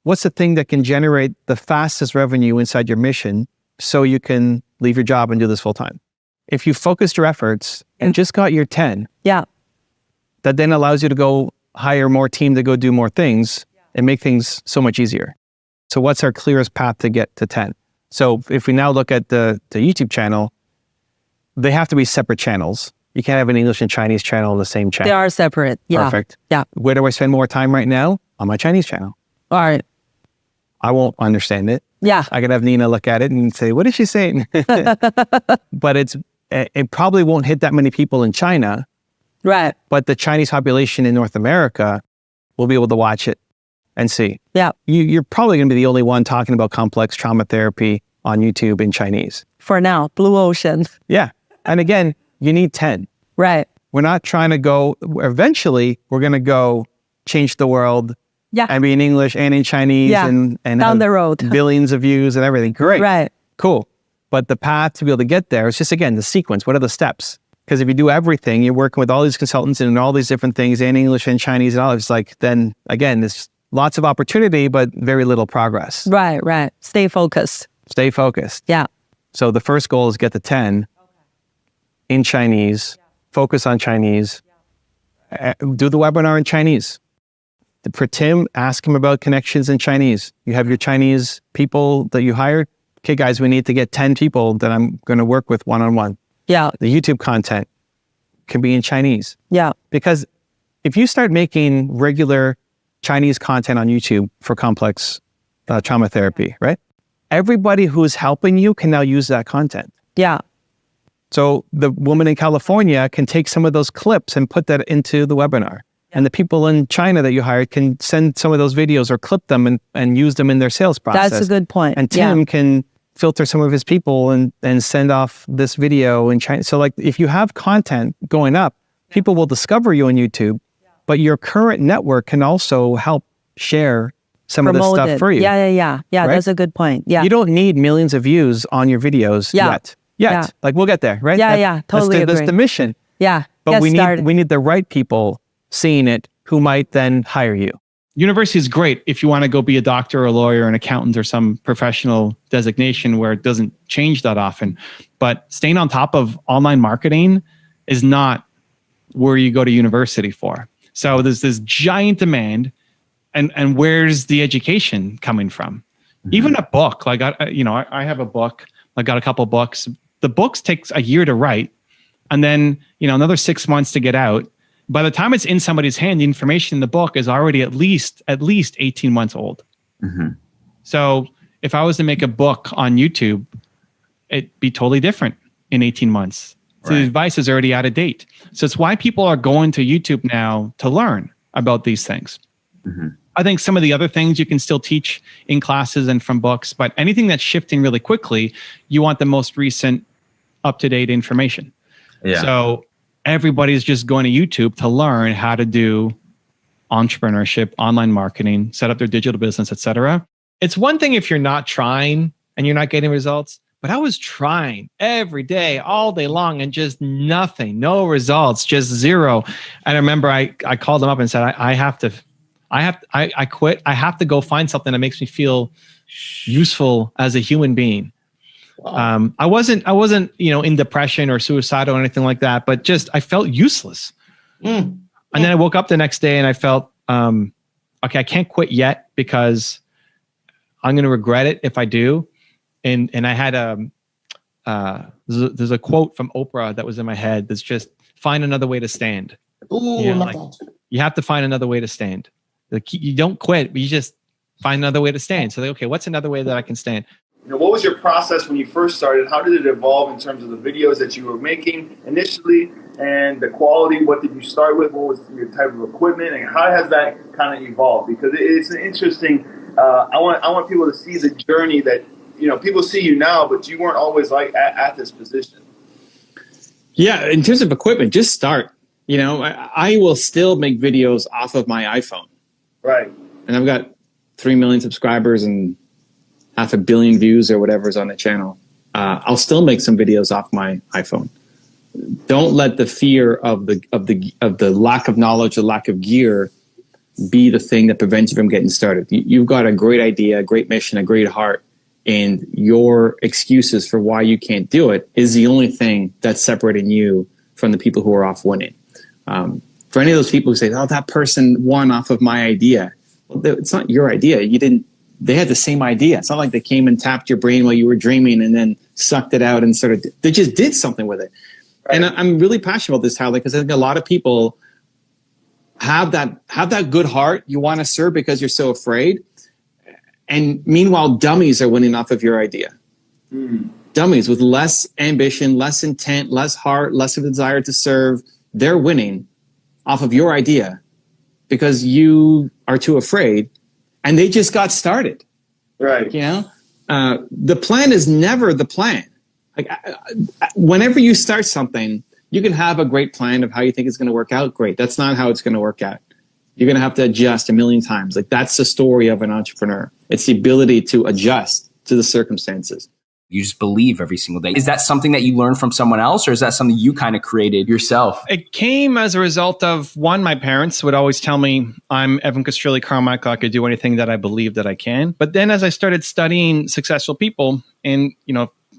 What's the thing that can generate the fastest revenue inside your mission so you can leave your job and do this full time? If you focused your efforts and just got your 10, that then allows you to go hire more team to go do more things and make things so much easier. So what's our clearest path to get to 10? So if we now look at the YouTube channel, they have to be separate channels. You can't have an English and Chinese channel on the same channel. They are separate. Yeah. Perfect. Yeah. Where do I spend more time right now? On my Chinese channel. All right. I won't understand it. Yeah. I could have Nina look at it and say, what is she saying? But it probably won't hit that many people in China. Right. But the Chinese population in North America will be able to watch it and see. Yeah. You're probably going to be the only one talking about complex trauma therapy on YouTube in Chinese. For now, blue ocean. Yeah. And again, you need 10. Right. We're not trying to go, eventually, we're going to go change the world. Yeah. And be in English and in Chinese and down the road. Billions of views and everything. Great. Right. Cool. But the path to be able to get there is just, again, the sequence. What are the steps? Because if you do everything, you're working with all these consultants and all these different things in English and Chinese and all, it's like, then again, there's lots of opportunity, but very little progress. Right, right. Stay focused. Stay focused. Yeah. So the first goal is get to 10 in Chinese, focus on Chinese, do the webinar in Chinese. For Tim, ask him about connections in Chinese. You have your Chinese people that you hired. Okay, guys, we need to get 10 people that I'm going to work with one-on-one. Yeah. The YouTube content can be in Chinese. Yeah. Because if you start making regular Chinese content on YouTube for complex trauma therapy, right? Everybody who's helping you can now use that content. Yeah. So the woman in California can take some of those clips and put that into the webinar. And the people in China that you hired can send some of those videos or clip them and use them in their sales process. That's a good point. And Tim can filter some of his people and send off this video in China. So like if you have content going up, people will discover you on YouTube, but your current network can also help share some of this stuff for you. Yeah, right? That's a good point. Yeah. You don't need millions of views on your videos yet. Yeah. Like we'll get there, right? Yeah, totally That's the mission. Yeah. But we need the right people seeing it who might then hire you. University is great if you want to go be a doctor or a lawyer or an accountant or some professional designation where it doesn't change that often. But staying on top of online marketing is not where you go to university for. So there's this giant demand, and where's the education coming from? Mm-hmm. Even a book, like I have a book. I got a couple books. The books takes a year to write, and then another 6 months to get out. By the time it's in somebody's hand, the information in the book is already at least 18 months old. Mm-hmm. So if I was to make a book on YouTube, it'd be totally different in 18 months. So the advice is already out of date. So it's why people are going to YouTube now to learn about these things. I think some of the other things you can still teach in classes and from books, but anything that's shifting really quickly, you want the most recent up-to-date information. Yeah. So everybody's just going to YouTube to learn how to do entrepreneurship, online marketing, set up their digital business, etc. It's one thing if you're not trying and you're not getting results, but I was trying every day, all day long, and just nothing, no results, just zero. And I remember I called them up and said, I quit. I have to go find something that makes me feel useful as a human being. Wow. I wasn't, in depression or suicidal or anything like that, but just, I felt useless. And then I woke up the next day and I felt, okay, I can't quit yet because I'm going to regret it if I do. And I had there's a quote from Oprah that was in my head that's just, find another way to stand. Ooh, you have to find another way to stand. Like, you don't quit, but you just find another way to stand. So, okay, what's another way that I can stand? What was your process when you first started? How did it evolve in terms of the videos that you were making initially and the quality? What did you start with? What was your type of equipment? And how has that kind of evolved? Because it's an interesting, I want people to see the journey that, people see you now, but you weren't always like at this position. Yeah, in terms of equipment, just start. I will still make videos off of my iPhone. Right. And I've got 3 million subscribers and 500 million views or whatever is on the channel. I'll still make some videos off my iPhone. Don't let the fear of the lack of knowledge, the lack of gear, be the thing that prevents you from getting started. You've got a great idea, a great mission, a great heart, and your excuses for why you can't do it is the only thing that's separating you from the people who are off winning. For any of those people who say, "Oh, that person won off of my idea," well, it's not your idea. They had the same idea. It's not like they came and tapped your brain while you were dreaming and then sucked it out and they just did something with it. Right. And I'm really passionate about this, Howley, because I think a lot of people have that good heart. You want to serve because you're so afraid. And meanwhile, dummies are winning off of your idea. Dummies with less ambition, less intent, less heart, less of a desire to serve. They're winning off of your idea because you are too afraid. And they just got started. Right. The plan is never the plan. Like, whenever you start something, you can have a great plan of how you think it's going to work out. Great. That's not how it's going to work out. You're going to have to adjust a million times. Like, that's the story of an entrepreneur. It's the ability to adjust to the circumstances. You just believe every single day. Is that something that you learned from someone else, or is that something you kind of created yourself? It came as a result of, one, my parents would always tell me I'm Evan Castrilli Carmichael. I could do anything that I believe that I can. But then as I started studying successful people, and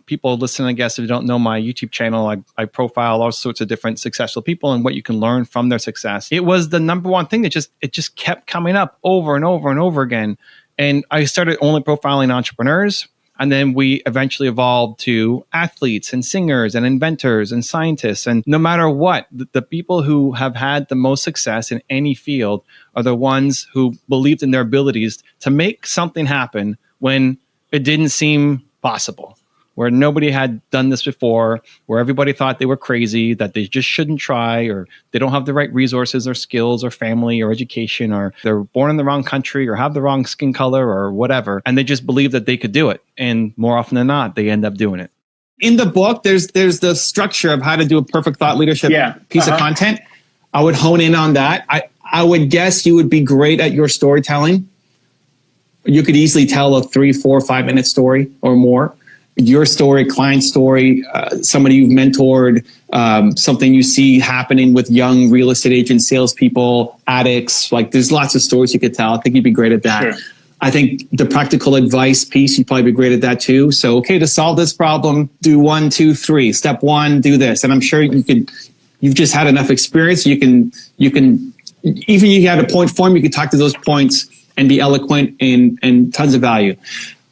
people listening, I guess, if you don't know my YouTube channel, I profile all sorts of different successful people and what you can learn from their success. It was the number one thing that just kept coming up over and over and over again. And I started only profiling entrepreneurs. And then we eventually evolved to athletes and singers and inventors and scientists. And no matter what, the people who have had the most success in any field are the ones who believed in their abilities to make something happen when it didn't seem possible, where nobody had done this before, where everybody thought they were crazy, that they just shouldn't try, or they don't have the right resources or skills or family or education, or they're born in the wrong country or have the wrong skin color or whatever. And they just believe that they could do it. And more often than not, they end up doing it. In the book, there's the structure of how to do a perfect thought leadership piece of content. I would hone in on that. I would guess you would be great at your storytelling. You could easily tell a 3, 4, 5 minute story or more. Your story, client story, somebody you've mentored, something you see happening with young real estate agents, salespeople, addicts. Like, there's lots of stories you could tell. I think you'd be great at that. Sure. I think the practical advice piece, you'd probably be great at that too. So, okay, to solve this problem, do 1, 2, 3. Step 1, do this. And I'm sure you've just had enough experience. You can, even you had a point form, you could talk to those points and be eloquent and tons of value.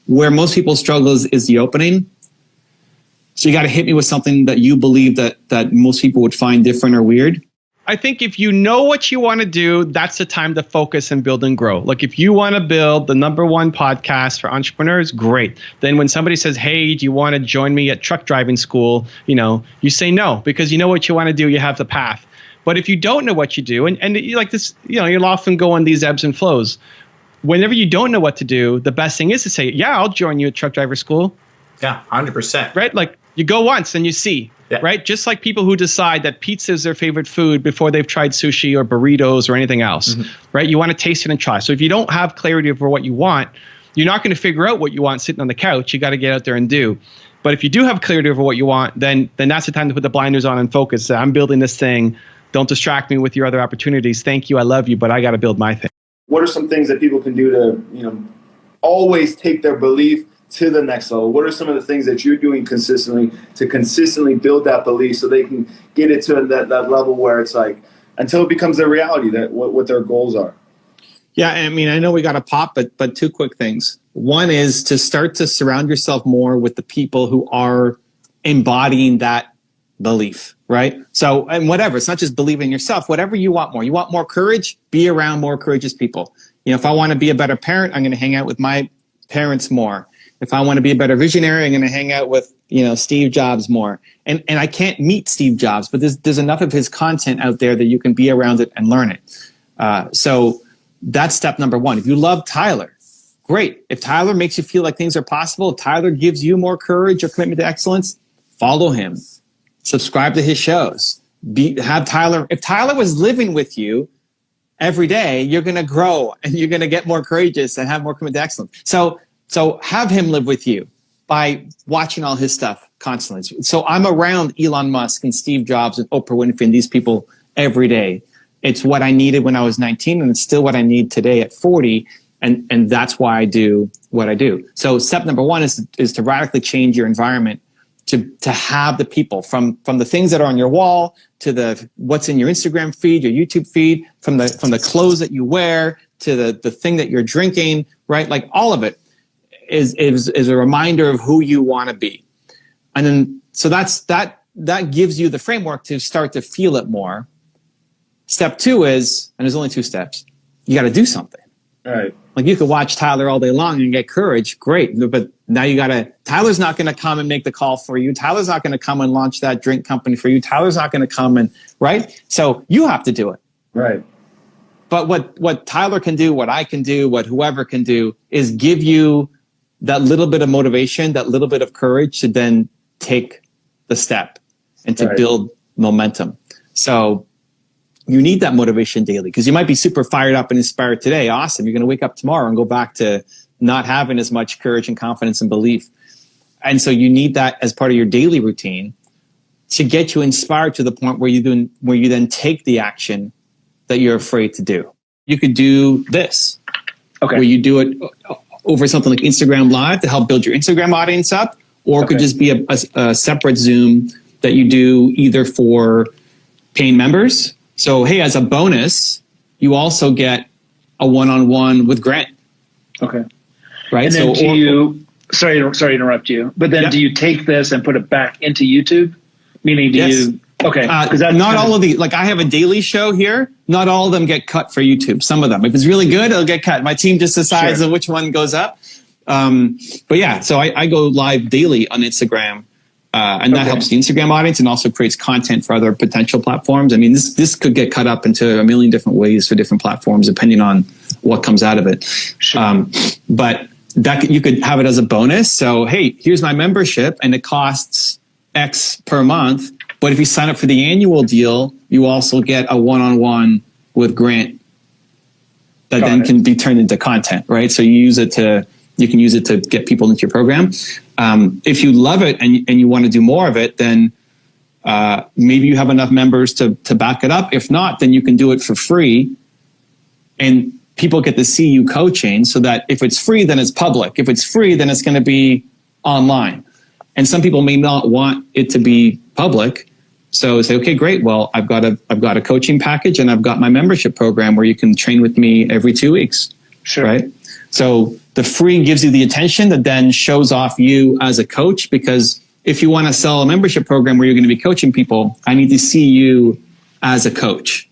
Where most people struggle is the opening. So you got to hit me with something that you believe that most people would find different or weird. I think if you know what you want to do, that's the time to focus and build and grow. Like if you want to build the #1 podcast for entrepreneurs, great. Then when somebody says, hey, do you want to join me at truck driving school? You say no, because you know what you want to do. You have the path. But if you don't know what you do, and you like this, you'll often go on these ebbs and flows. Whenever you don't know what to do, the best thing is to say, yeah, I'll join you at truck driver school. Yeah, 100%. Right? Like you go once and you see. Yeah. Right? Just like people who decide that pizza is their favorite food before they've tried sushi or burritos or anything else, right? You want to taste it and try. So if you don't have clarity over what you want, you're not going to figure out what you want sitting on the couch. You got to get out there and do. But if you do have clarity over what you want, then that's the time to put the blinders on and focus. I'm building this thing. Don't distract me with your other opportunities. Thank you. I love you, but I got to build my thing. What are some things that people can do to, always take their belief to the next level? What are some of the things that you're doing consistently to consistently build that belief so they can get it to that level where it's like, until it becomes their reality, that what their goals are? Yeah, I mean, I know we got to pop, but two quick things. One is to start to surround yourself more with the people who are embodying that belief, right? So, and whatever, it's not just believing in yourself, whatever you want more. You want more courage? Be around more courageous people. If I want to be a better parent, I'm going to hang out with my parents more. If I want to be a better visionary, I'm going to hang out with, Steve Jobs more. And I can't meet Steve Jobs, but there's enough of his content out there that you can be around it and learn it. So that's step number one. If you love Tyler, great. If Tyler makes you feel like things are possible, if Tyler gives you more courage or commitment to excellence, follow him. Subscribe to his shows. Have Tyler. If Tyler was living with you every day, you're going to grow and you're going to get more courageous and have more commitment to excellence. So have him live with you by watching all his stuff constantly. So I'm around Elon Musk and Steve Jobs and Oprah Winfrey and these people every day. It's what I needed when I was 19, and it's still what I need today at 40. And that's why I do what I do. So step number one is to radically change your environment to have the people from the things that are on your wall to the what's in your Instagram feed, your YouTube feed, from the clothes that you wear to the thing that you're drinking, right? Like all of it is a reminder of who you want to be. And then so that gives you the framework to start to feel it more. Step two is, and there's only 2 steps, you got to do something. All right. Like you could watch Tyler all day long and get courage. Great. But now Tyler's not going to come and make the call for you. Tyler's not going to come and launch that drink company for you. Tyler's not going to come and, right? So you have to do it. Right. But what Tyler can do, what I can do, what whoever can do is give you that little bit of motivation, that little bit of courage to then take the step and to build momentum. So you need that motivation daily because you might be super fired up and inspired today. Awesome. You're going to wake up tomorrow and go back to not having as much courage and confidence and belief. And so you need that as part of your daily routine to get you inspired to the point where you then take the action that you're afraid to do. You could do this, where you do it over something like Instagram Live to help build your Instagram audience up, or it could just be a separate Zoom that you do either for paying members. So, hey, as a bonus, you also get a one-on-one with Grant. Okay. Right. And then sorry to interrupt you, but then do you take this and put it back into YouTube? Meaning, you? Okay. Because not all of the, like I have a daily show here. Not all of them get cut for YouTube. Some of them, if it's really good, it'll get cut. My team just decides on which one goes up. But yeah, so I go live daily on Instagram. And that helps the Instagram audience and also creates content for other potential platforms. I mean, this could get cut up into a million different ways for different platforms, depending on what comes out of it. But that you could have it as a bonus. So, hey, here's my membership and it costs X per month. But if you sign up for the annual deal, you also get a one-on-one with Grant that can be turned into content, right? So you can use it to get people into your program. If you love it and you want to do more of it, then maybe you have enough members to back it up. If not, then you can do it for free. And people get to see you coaching so that if it's free, then it's public. If it's free, then it's going to be online. And some people may not want it to be public. So say, okay, great. Well, I've got a coaching package and I've got my membership program where you can train with me every 2 weeks. Right? So the free gives you the attention that then shows off you as a coach, because if you want to sell a membership program where you're going to be coaching people, I need to see you as a coach.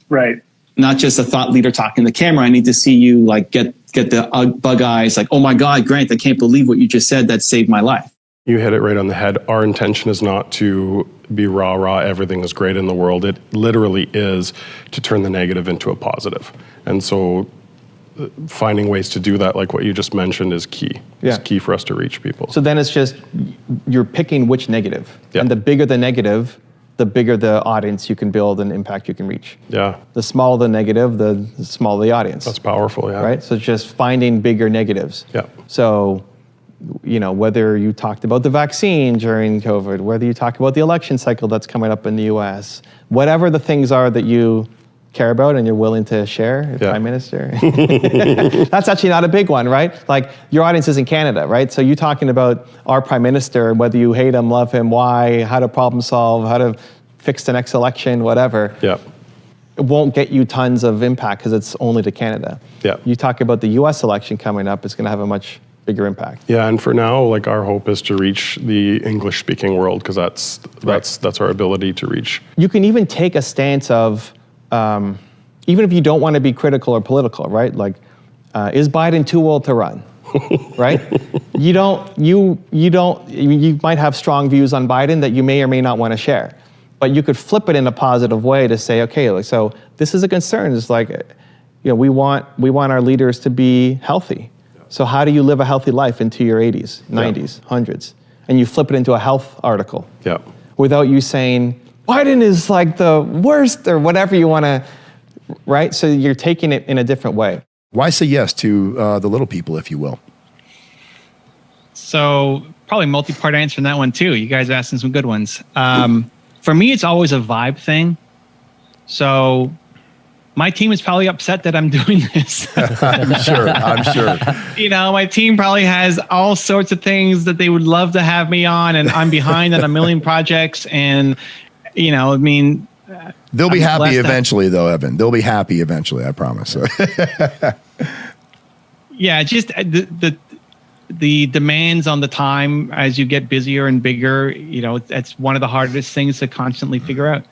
Right. Not just a thought leader talking to the camera. I need to see you like get the bug eyes, like, oh my God, Grant, I can't believe what you just said. That saved my life. You hit it right on the head. Our intention is not to be rah, everything is great in the world. It literally is to turn the negative into a positive. And so finding ways to do that, like what you just mentioned, is key. It's key for us to reach people. So then it's just, you're picking which negative. And the bigger the negative, the bigger the audience you can build and impact you can reach. Yeah. The smaller the negative, the smaller the audience. That's powerful, yeah. Right? So it's just finding bigger negatives. Yeah. So, you know, whether you talked about the vaccine during COVID, whether you talk about the election cycle that's coming up in the US, whatever the things are that you care about and you're willing to share, Prime Minister. That's actually not a big one, right? Like, your audience is in Canada, right? So you talking about our Prime Minister, whether you hate him, love him, why, how to problem solve, how to fix the next election, whatever. Yeah. It won't get you tons of impact because it's only to Canada. Yeah. You talk about the US election coming up, it's going to have a much bigger impact. Yeah, and for now, like, our hope is to reach the English-speaking world, because that's our ability to reach. You can even take a stance of, even if you don't want to be critical or political, right? Like, is Biden too old to run? Right? You might have strong views on Biden that you may or may not want to share, but you could flip it in a positive way to say, okay, like, so this is a concern. It's like, you know, we want our leaders to be healthy. So how do you live a healthy life into your 80s, 90s, 100s? And you flip it into a health article. Yeah. Without you saying, Biden is like the worst, or whatever you want to, right? So you're taking it in a different way. Why say yes to the little people, if you will? So probably multi-part answer in that one too. You guys are asking some good ones. For me, it's always a vibe thing. So my team is probably upset that I'm doing this. I'm sure. You know, my team probably has all sorts of things that they would love to have me on, and I'm behind on a million projects. And, you know, I mean, they'll be happy eventually, though, Evan. They'll be happy eventually, I promise. Yeah, just the demands on the time as you get busier and bigger, you know, that's one of the hardest things to constantly figure out.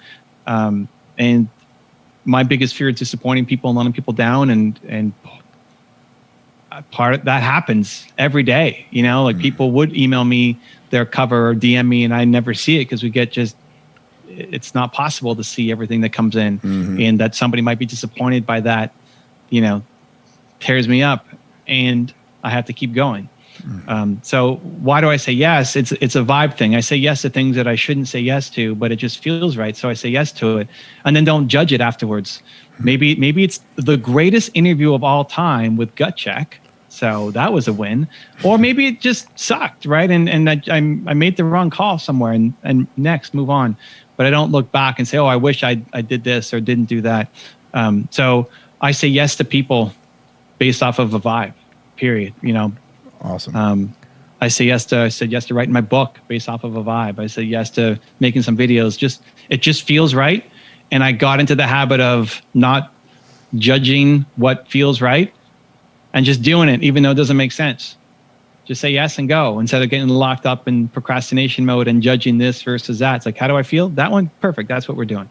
And my biggest fear is disappointing people and letting people down, and part of that happens every day. You know, like, people would email me their cover or DM me, and I never see it because it's not possible to see everything that comes in, and that somebody might be disappointed by that, you know, tears me up, and I have to keep going. So why do I say yes? It's a vibe thing. I say yes to things that I shouldn't say yes to, but it just feels right. So I say yes to it, and then don't judge it afterwards. Maybe it's the greatest interview of all time with gut check. So that was a win. Or maybe it just sucked, right? And I made the wrong call somewhere, and next, move on. But I don't look back and say, oh, I wish I did this or didn't do that. So I say yes to people based off of a vibe, period. You know. Awesome. I said yes to writing my book based off of a vibe. I said yes to making some videos. It just feels right. And I got into the habit of not judging what feels right and just doing it, even though it doesn't make sense. Just say yes and go, instead of getting locked up in procrastination mode and judging this versus that. It's like, how do I feel? That one, perfect. That's what we're doing.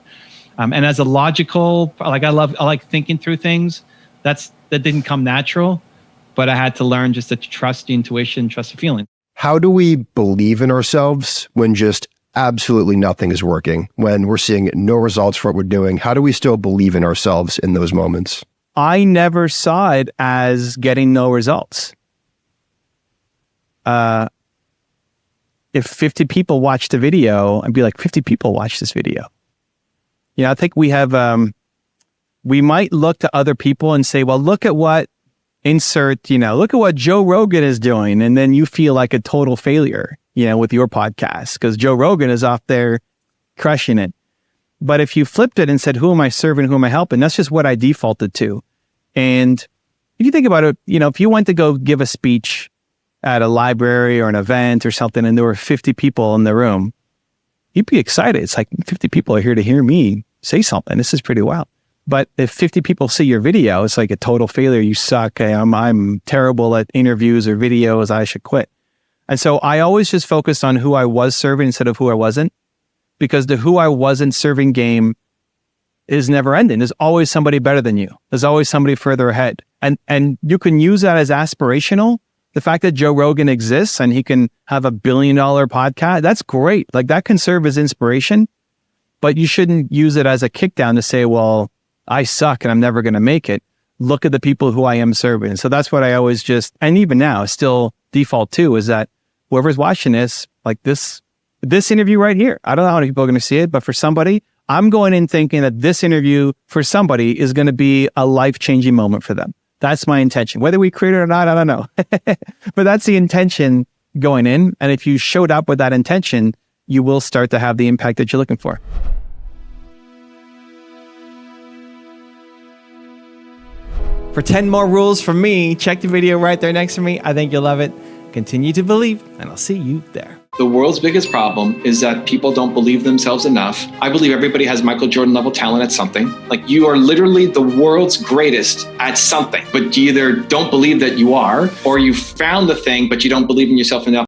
And as a logical, like, I like thinking through things. That didn't come natural. But I had to learn just to trust the intuition, trust the feeling. How do we believe in ourselves when just absolutely nothing is working, when we're seeing no results for what we're doing? How do we still believe in ourselves in those moments? I never saw it as getting no results. If 50 people watched the video, I'd be like, 50 people watched this video. You know, I think we have, we might look to other people and say, well, look at what look at what Joe Rogan is doing. And then you feel like a total failure, you know, with your podcast, because Joe Rogan is off there crushing it. But if you flipped it and said, who am I serving? Who am I helping? That's just what I defaulted to. And if you think about it, you know, if you went to go give a speech at a library or an event or something, and there were 50 people in the room, you'd be excited. It's like 50 people are here to hear me say something. This is pretty wild. But if 50 people see your video, it's like a total failure. You suck. I'm terrible at interviews or videos. I should quit. And so I always just focused on who I was serving instead of who I wasn't, because the who I wasn't serving game is never ending. There's always somebody better than you. There's always somebody further ahead. And you can use that as aspirational. The fact that Joe Rogan exists and he can have $1 billion podcast, that's great. Like that can serve as inspiration, but you shouldn't use it as a kick down to say, well, I suck and I'm never going to make it. Look at the people who I am serving. So that's what I always and even now still default to, is that whoever's watching this, like this interview right here, I don't know how many people are going to see it, but for somebody, I'm going in thinking that this interview for somebody is going to be a life-changing moment for them. That's my intention. Whether we create it or not, I don't know. But that's the intention going in. And if you showed up with that intention, you will start to have the impact that you're looking for. For 10 more rules from me, check the video right there next to me. I think you'll love it. Continue to believe, and I'll see you there. The world's biggest problem is that people don't believe themselves enough. I believe everybody has Michael Jordan level talent at something. Like, you are literally the world's greatest at something, but you either don't believe that you are, or you found the thing, but you don't believe in yourself enough